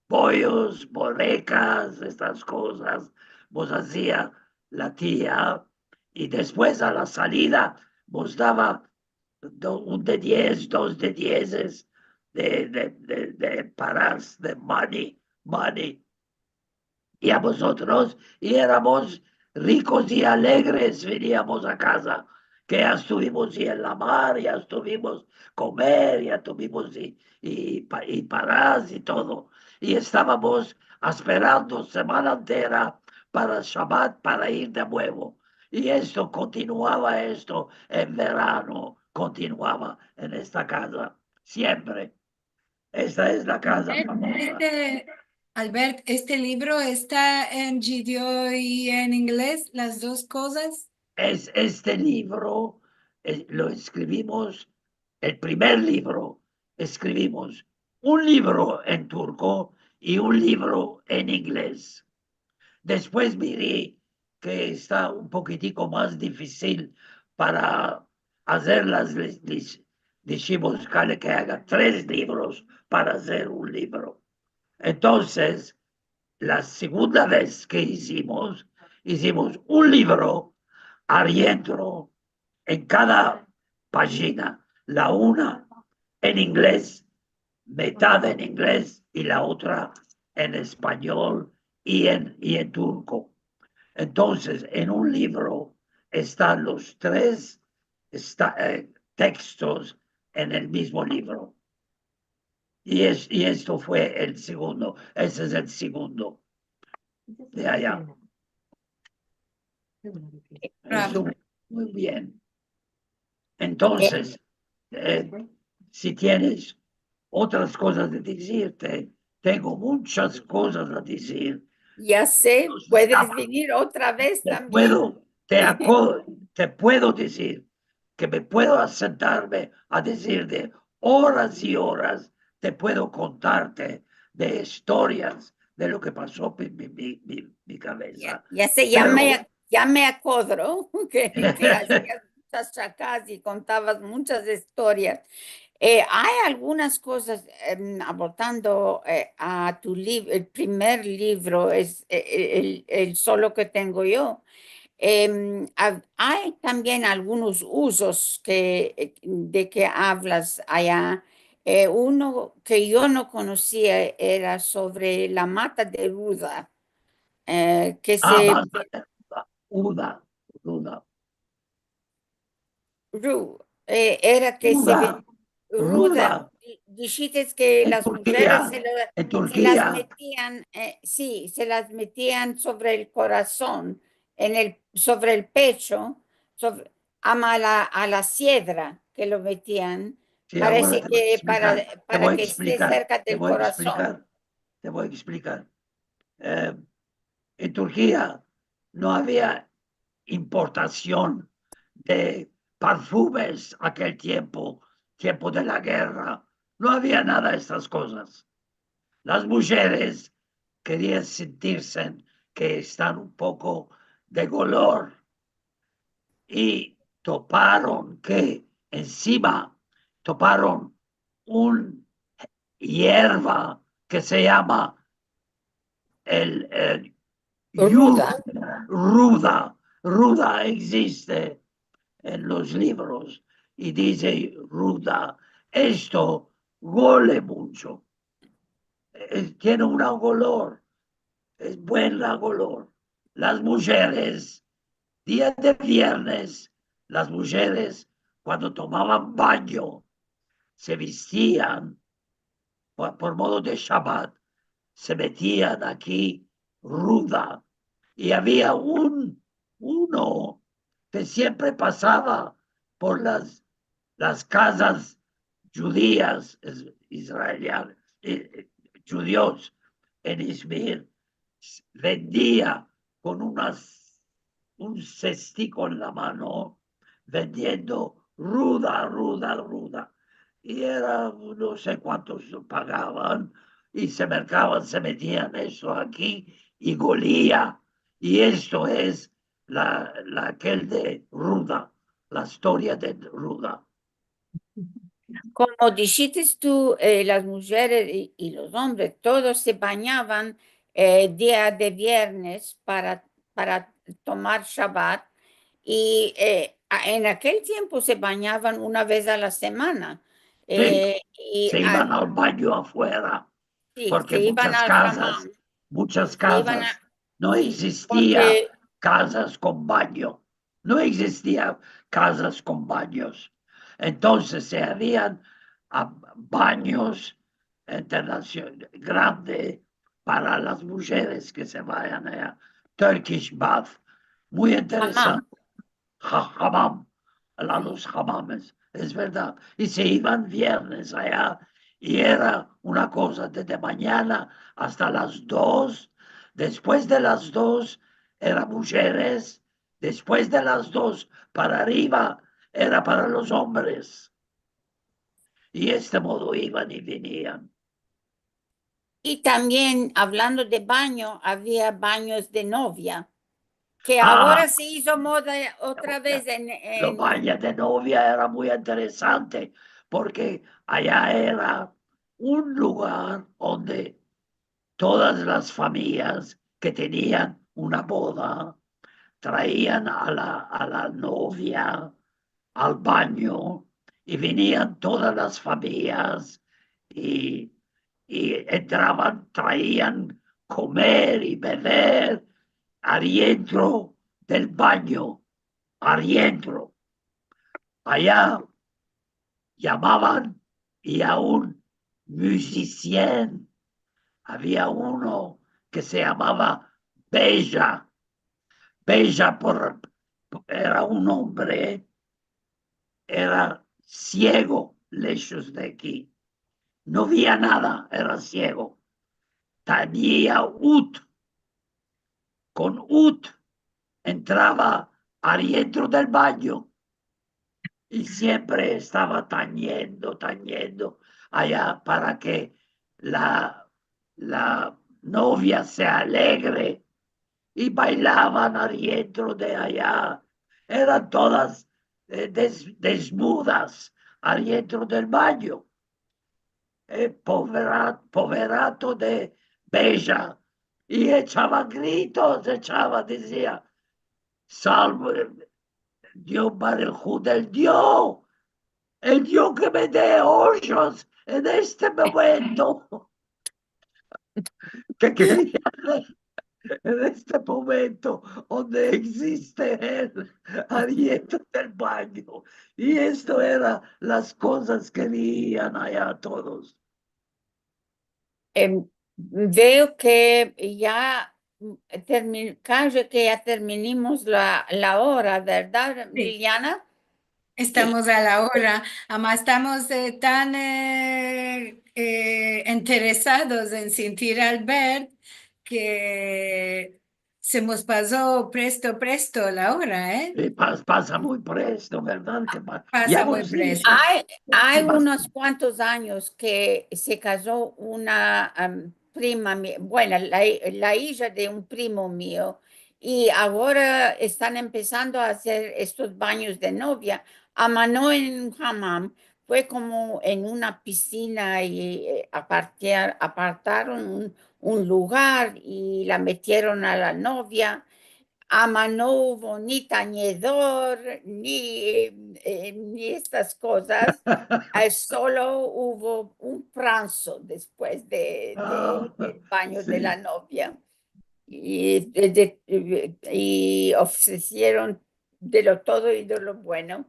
pollos, borrecas, estas cosas, nos hacía la tía. Y después a la salida nos daba un de 10, dos de 10 de paras, de money y a vosotros, y éramos ricos y alegres, veníamos a casa, que ya estuvimos y en la mar, ya estuvimos comer, ya tuvimos y parás y todo, y estábamos esperando semana entera para Shabbat, para ir de nuevo. Y esto continuaba, esto en verano, continuaba en esta casa, siempre. Esta es la casa famosa. Albert, ¿este libro está en judío y en inglés, las dos cosas? Este libro lo escribimos, el primer libro, escribimos un libro en turco y un libro en inglés. Después miré que está un poquitico más difícil para hacer dijimos que haga 3 libros para hacer un libro. Entonces, la segunda vez que hicimos un libro adentro en cada página, la una en inglés, mitad en inglés y la otra en español y en turco. Entonces, en un libro están los 3 textos en el mismo libro. Y esto fue el segundo, ese es el segundo de allá. Bravo. Muy bien. Entonces, si tienes otras cosas de decirte, tengo muchas cosas a decir. Ya sé, Nos puedes escapa. venir otra vez Te también. puedo decir que me puedo sentarme a decir de horas y horas, te puedo contarte de historias de lo que pasó en mi cabeza. Ya sé, Pero ya me acuerdo que hacías muchas chacas y contabas muchas historias. Hay algunas cosas, abordando a tu libro, el primer libro, es el solo que tengo yo. Hay también algunos usos de que hablas allá. Uno que yo no conocía era sobre la mata de Ruda, que se... basta de duda, duda, era que se ruda, ven ruda, ruda. Dijiste que en las Turquía, mujeres en se las Turquía. metían, sí, se las metían sobre el corazón, sobre el pecho, a la siedra que lo metían. Sí, ahora Parece te voy a que explicar, te para voy a que esté explicar, cerca te del voy a corazón. explicar, te voy a explicar. Eh, en Turquía no había importación de perfumes aquel tiempo de la guerra. No había nada de estas cosas. Las mujeres querían sentirse que están un poco de color y toparon que encima toparon un hierba que se llama el Ruda. ruda. Ruda existe en los libros y dice ruda. Esto huele mucho. Tiene un olor. Es buen olor. Las mujeres, día de viernes, las mujeres cuando tomaban baño se vestían por modo de Shabbat, se metían aquí ruda y había uno que siempre pasaba por las casas judías israelíes, judíos en Izmir, vendía con un cestico en la mano, vendiendo ruda. Y era, no sé cuántos pagaban, y se mercaban, se metían eso aquí y golía. Y esto es aquel de Ruda, la historia de Ruda. Como dijiste tú, las mujeres y los hombres, todos se bañaban día de viernes para tomar Shabbat y en aquel tiempo se bañaban una vez a la semana. Sí, Y se iban al baño afuera, sí, porque se iban al hammam, muchas se iban casas, no sí, existía porque casas con baño, no existía casas con baños. Entonces se habían baños grandes para las mujeres que se vayan allá. Turkish bath, muy hammam, interesante. Hammam, a sí. los hammames, es verdad. Y se iban viernes allá y era una cosa desde mañana hasta las 2. Después de las 2 eran mujeres. Después de las 2 para arriba era para los hombres. Y este modo iban y venían. Y también hablando de baño, había baños de novia, que Ah, ahora se hizo moda otra vez los baños de novia era muy interesante porque allá era un lugar donde todas las familias que tenían una boda traían a la novia al baño y venían todas las familias y, y entraban, traían comer y beber adentro del baño, adentro. Allá llamaban y a un musicien había uno que se llamaba Bella. Bella era un hombre, era ciego, lejos de aquí. No veía nada, era ciego. Tenía ut. Con ut entraba adentro del baño y siempre estaba tañendo allá para que la novia se alegre y bailaban adentro de allá. Eran todas desnudas adentro del baño. Poverato de Bella. Y echaba gritos, decía, salve Dios Baruj del Dios, el Dios que me dé hoyos en este momento. Que quería en este momento donde existe él adentro del baño. Y esto era las cosas que veían allá todos. Veo que ya casi que ya terminamos la hora, ¿verdad, Sí. Liliana? Sí. Estamos a la hora, además estamos tan interesados en sentir al Albert que se nos pasó presto la hora, ¿eh? Y pasa muy presto, ¿verdad? Que ya Pasa muy hemos presto. visto. Hay Más- unos cuantos años que se casó una prima mía, bueno, la hija de un primo mío, y ahora están empezando a hacer estos baños de novia. No en un hammam, fue como en una piscina y apartaron un lugar y la metieron a la novia. No hubo ni tañedor, ni estas cosas. Solo hubo un pranzo después Ah, del baño de la sí. novia. Y ofrecieron de lo todo y de lo bueno.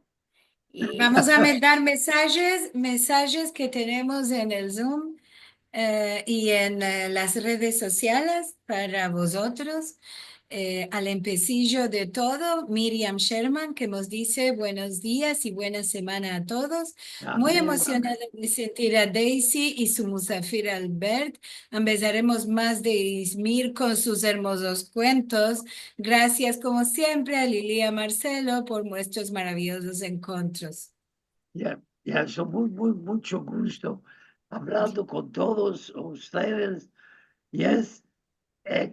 Y Vamos a mandar mensajes que tenemos en el Zoom Y en las redes sociales para vosotros, al empecillo de todo, Miriam Sherman, que nos dice buenos días y buena semana a todos. Muy Amén, emocionada de sentir a Daisy y su musafir Albert. Empezaremos más de Izmir con sus hermosos cuentos. Gracias, como siempre, a Lilia Marcelo por nuestros maravillosos encuentros. Ya, son mucho gusto hablando con todos ustedes. Yes,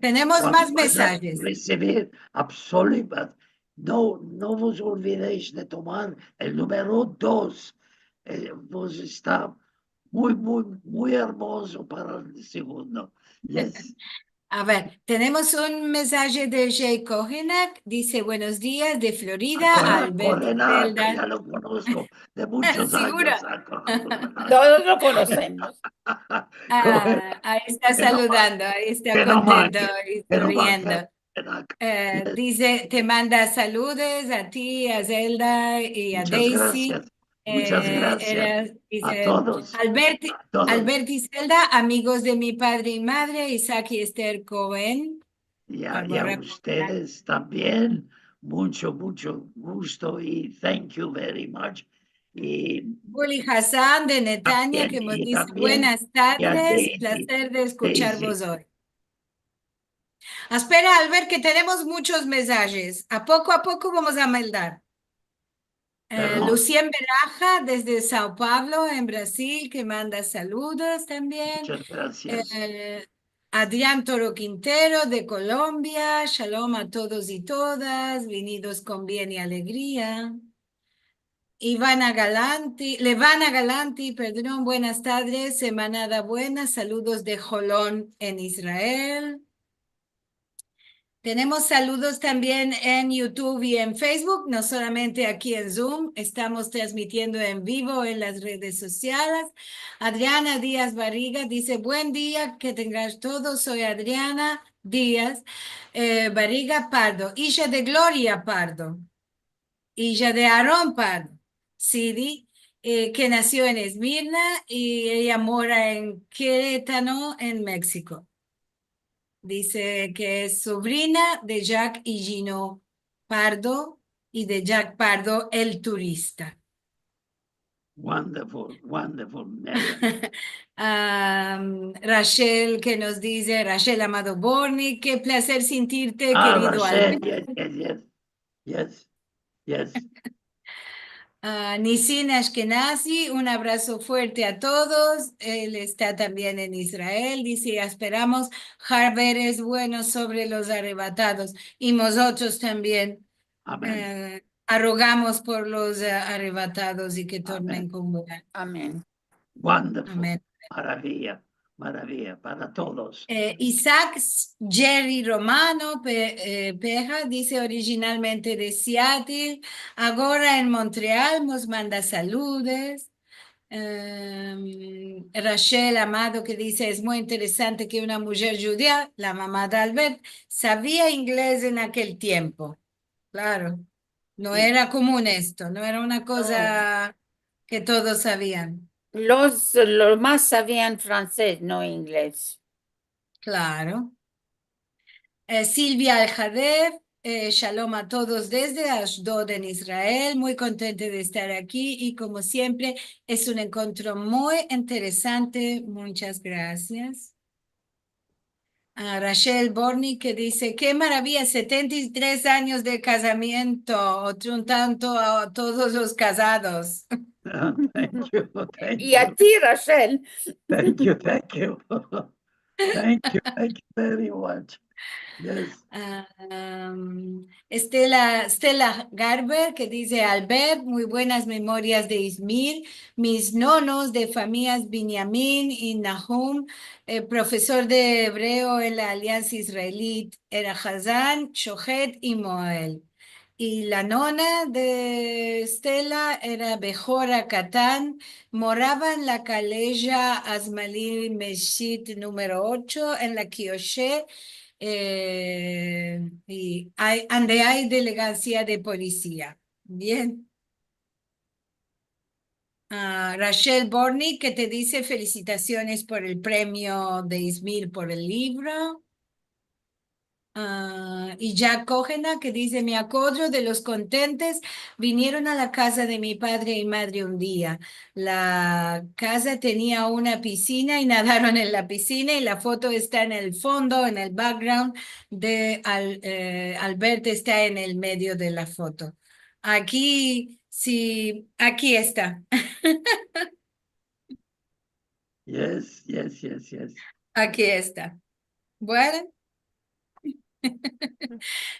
Tenemos cuando más vayan a mensajes. recibir absoluta, no vos olvidéis de tomar el número 2. Vos está muy hermoso para el segundo. Yes. A ver, tenemos un mensaje de Jay Kohenak. Dice, buenos días de Florida, Albert y Corenaca, Zelda. ya lo conozco de muchos Seguro. años. Corenaca. Todos lo conocemos. Ahí está Que no saludando, ahí está que no contento manque, y que no sonriendo. manque. Corenaca. Dice, te manda saludos a ti, a Zelda y a Muchas Daisy. gracias, muchas gracias a Dice, todos, Albert, a todos. Albert y Zelda, amigos de mi padre y madre, Isaac y Esther Cohen. Y a ustedes también, mucho gusto y thank you very much. Y Bully Hassan de Netanya, también, que nos y dice también, buenas y a tardes, Daisy, placer de Daisy. escucharvos hoy. Espera, Albert, que tenemos muchos mensajes. A poco vamos a meldar. Perdón, Lucien Beraja desde Sao Paulo, en Brasil, que manda saludos también. muchas gracias. Adrián Toro Quintero de Colombia, shalom a todos y todas, venidos con bien y alegría. Levana Galanti, perdón, buenas tardes, semanada buena, saludos de Jolón en Israel. Tenemos saludos también en YouTube y en Facebook, no solamente aquí en Zoom, estamos transmitiendo en vivo en las redes sociales. Adriana Díaz Barriga dice, buen día, que tengas todo, soy Adriana Díaz Barriga Pardo, hija de Gloria Pardo, hija de Aarón Pardo, Sidi, que nació en Esmirna y ella mora en Querétaro, en México. Dice que es sobrina de Jack y Gino Pardo y de Jack Pardo, el turista. Wonderful, Miriam. Rachel que nos dice, Rachel Amado Borni, qué placer sentirte, querido Rachel, Albert. yes. Nisin Ashkenazi, un abrazo fuerte a todos. Él está también en Israel. Dice, esperamos Jarveres buenos sobre los arrebatados. Y nosotros también Amén, arrogamos por los arrebatados y que tornen amén. con buena. Amén. Wonderful, Amén. maravilla para todos. Isaac Jerry Romano Peja dice originalmente de Seattle, ahora en Montreal, nos manda saludos. Rachel Amado que dice, es muy interesante que una mujer judía, la mamá de Albert, sabía inglés en aquel tiempo. Claro, no Sí. era común esto, no era una No, cosa que todos sabían. Los más sabían francés, no inglés. Claro. Silvia Aljadev, shalom a todos desde Ashdod en Israel, muy contenta de estar aquí y como siempre es un encuentro muy interesante, muchas gracias. Rachel Borny que dice, qué maravilla, 73 años de casamiento, otro un tanto a todos los casados. thank you, thank Y a you, ti, Rachel. thank you, thank you. Thank you very much. Yes. Stella Garber que dice Albert, muy buenas memorias de Izmir, mis nonos de familias Binyamin y Nahum, profesor de hebreo en la Alianza Israelita, era Hazán, Shohet y Moel. Y la nona de Stella era Bejora Catán, moraba en la Caleja Asmalí Meshit número 8 en la Kioshe, y donde hay delegancia de policía. Bien. Rachel Borny, que te dice felicitaciones por el premio de Izmir por el libro. Y Jack Cojena, que dice, me acuerdo de los contentes, vinieron a la casa de mi padre y madre un día. La casa tenía una piscina y nadaron en la piscina y la foto está en el fondo, en el background de Albert está en el medio de la foto. Aquí, sí, aquí está. Yes, yes, yes, yes. Aquí está. Bueno.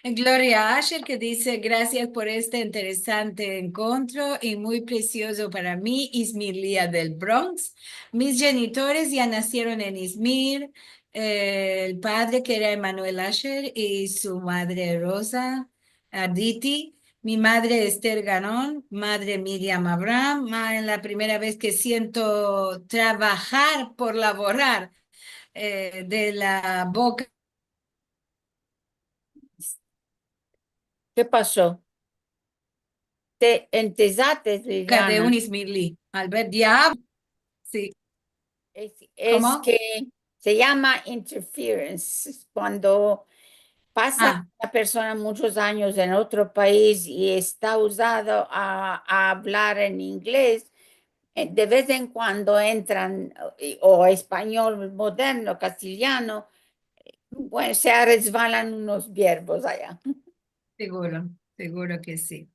Gloria Asher que dice, gracias por este interesante encuentro y muy precioso para mí, Izmirlia del Bronx. Mis genitores ya nacieron en Izmir, el padre que era Emanuel Asher y su madre Rosa Aditi. Mi madre Esther Ganón, madre Miriam Abraham, la primera vez que siento trabajar por laborar de la boca ¿Qué pasó? Te entesaste, de un Liliana. Izmirli. Albert Diab, sí. Es ¿Cómo? que se llama interference, es cuando pasa Ah, una persona muchos años en otro país y está usado a hablar en inglés, de vez en cuando entran, o español moderno, castellano, bueno, se resbalan unos verbos allá. seguro, seguro que sí.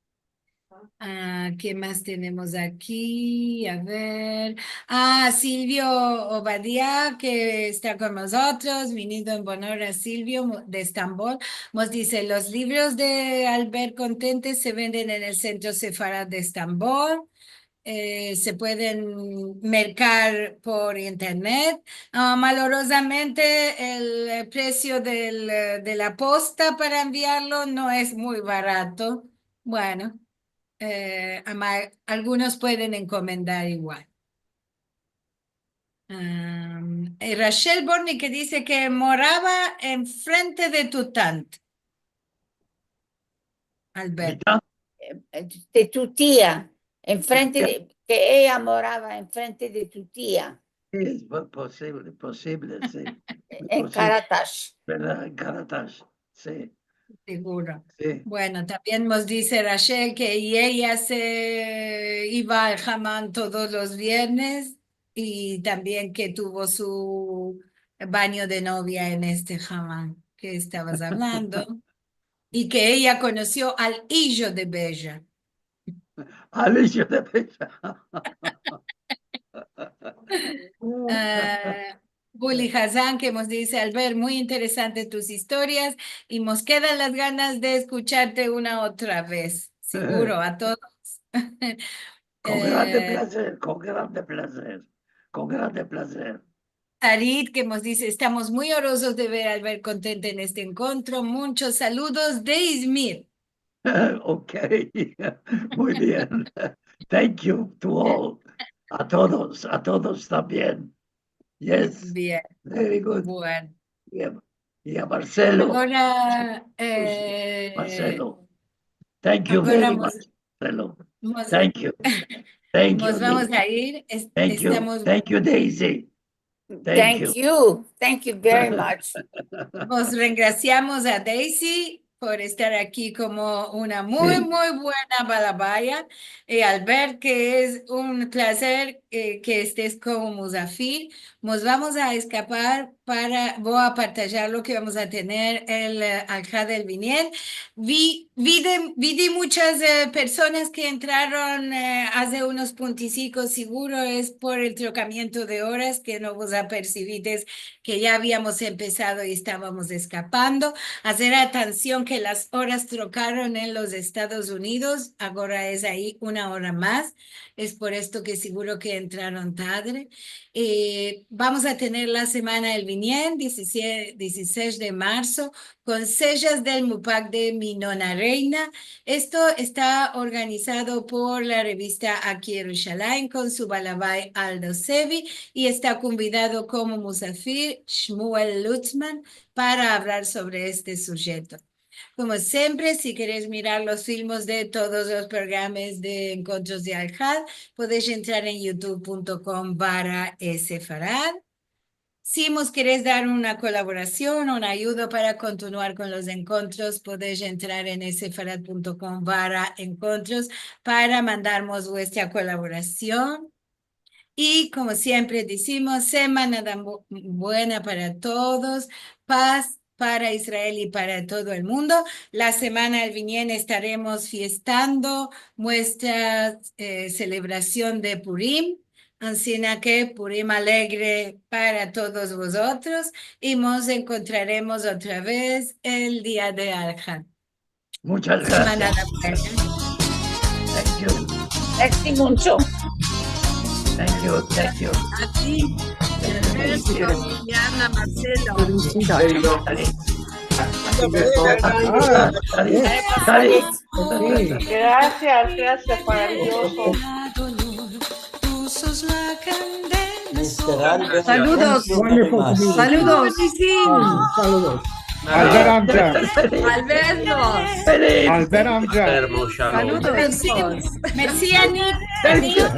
¿Qué más tenemos aquí? A ver. Silvio Obadía, que está con nosotros, venido en honor a Silvio de Estambul. Nos dice, los libros de Albert Contente se venden en el Centro Sefarad de Estambul. Se pueden mercar por internet. Malorosamente, el precio de la posta para enviarlo no es muy barato. Bueno, algunos pueden encomendar igual. Rachel Borny que dice que moraba enfrente de tu tante, Albert. Mira, De tu tía, enfrente de, que ella moraba enfrente de tu tía, sí, es posible, posible, sí. Muy en posible, Caratash. ¿verdad? En Caratash, sí, Seguro. sí. Bueno, también nos dice Rachel que y ella se iba al hammam todos los viernes y también que tuvo su baño de novia en este hammam que estabas hablando y que ella conoció al hijo de Bella. Alicia de Pecha. Bully Hassan que nos dice, Albert, muy interesante tus historias y nos quedan las ganas de escucharte una otra vez. Seguro, a todos. Con grande Eh, placer, con grande placer, con grande placer. Tarit que nos dice, estamos muy orosos de ver a Albert contente en este encuentro. Muchos saludos de Izmir. Ok, muy bien. Thank you to all. A todos también. Yes, Bien, very good. bueno. Y a Marcelo, Ahora, pues, Marcelo, thank you ahora very much, Marcelo. nos, Thank you, thank you, nos vamos Daisy. a ir. Estamos Thank you, Daisy. Thank you. Thank you very much. Nos reingraciamos a Daisy por estar aquí como una muy, Sí. muy buena balabaya. Y al ver que es un placer que estés como Musafir, nos vamos a escapar voy a partillar lo que vamos a tener el Alja del Viniel. Vi de muchas personas que entraron hace unos punticicos, seguro es por el trocamiento de horas que no vos apercibides que ya habíamos empezado y estábamos escapando. Hacer atención que las horas trocaron en los Estados Unidos, ahora es ahí una hora más. Es por esto que seguro que entraron tarde. Vamos a tener la semana del Vinién, 16 de marzo, con sellas del MUPAC de Mi Nona Reina. Esto está organizado por la revista Aquí Yerushalayim con su balabay Aldo Sevi y está convidado como Musafir Shmuel Lutzman para hablar sobre este sujeto. Como siempre, si quieres mirar los filmes de todos los programas de Encuentros de Al-Had, puedes entrar en youtube.com/Sefarad. Si nos quieres dar una colaboración, una ayuda para continuar con los encuentros, puedes entrar en sefarad.com/encuentros para mandarnos vuestra colaboración. Y como siempre decimos, semana buena para todos, paz para Israel y para todo el mundo. La semana al viene estaremos fiestando nuestra celebración de Purim. Así que Purim alegre para todos vosotros y nos encontraremos otra vez el día de Al-Had. Muchas Semana gracias. buena. Thank you. Merci mucho. Thank you. Thank you. A ti, Ernesto, Liliana, Marcelo. Salud. Gracias, maravilloso. Tú sos la candela. Saludos. Saludos. Saludos. Albert Amjad. Alberto. Albert Amjad. Saludos. Merci a Nick, el hijo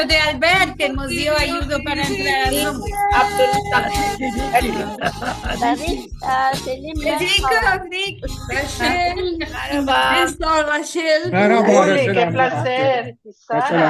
de Albert, que nos dio ayuda para entrar al Zoom. Chicos, Nick, Rachel, Néstor, Rachel. Merhaba, Oli, qué Rachel Amjad. placer. Sara.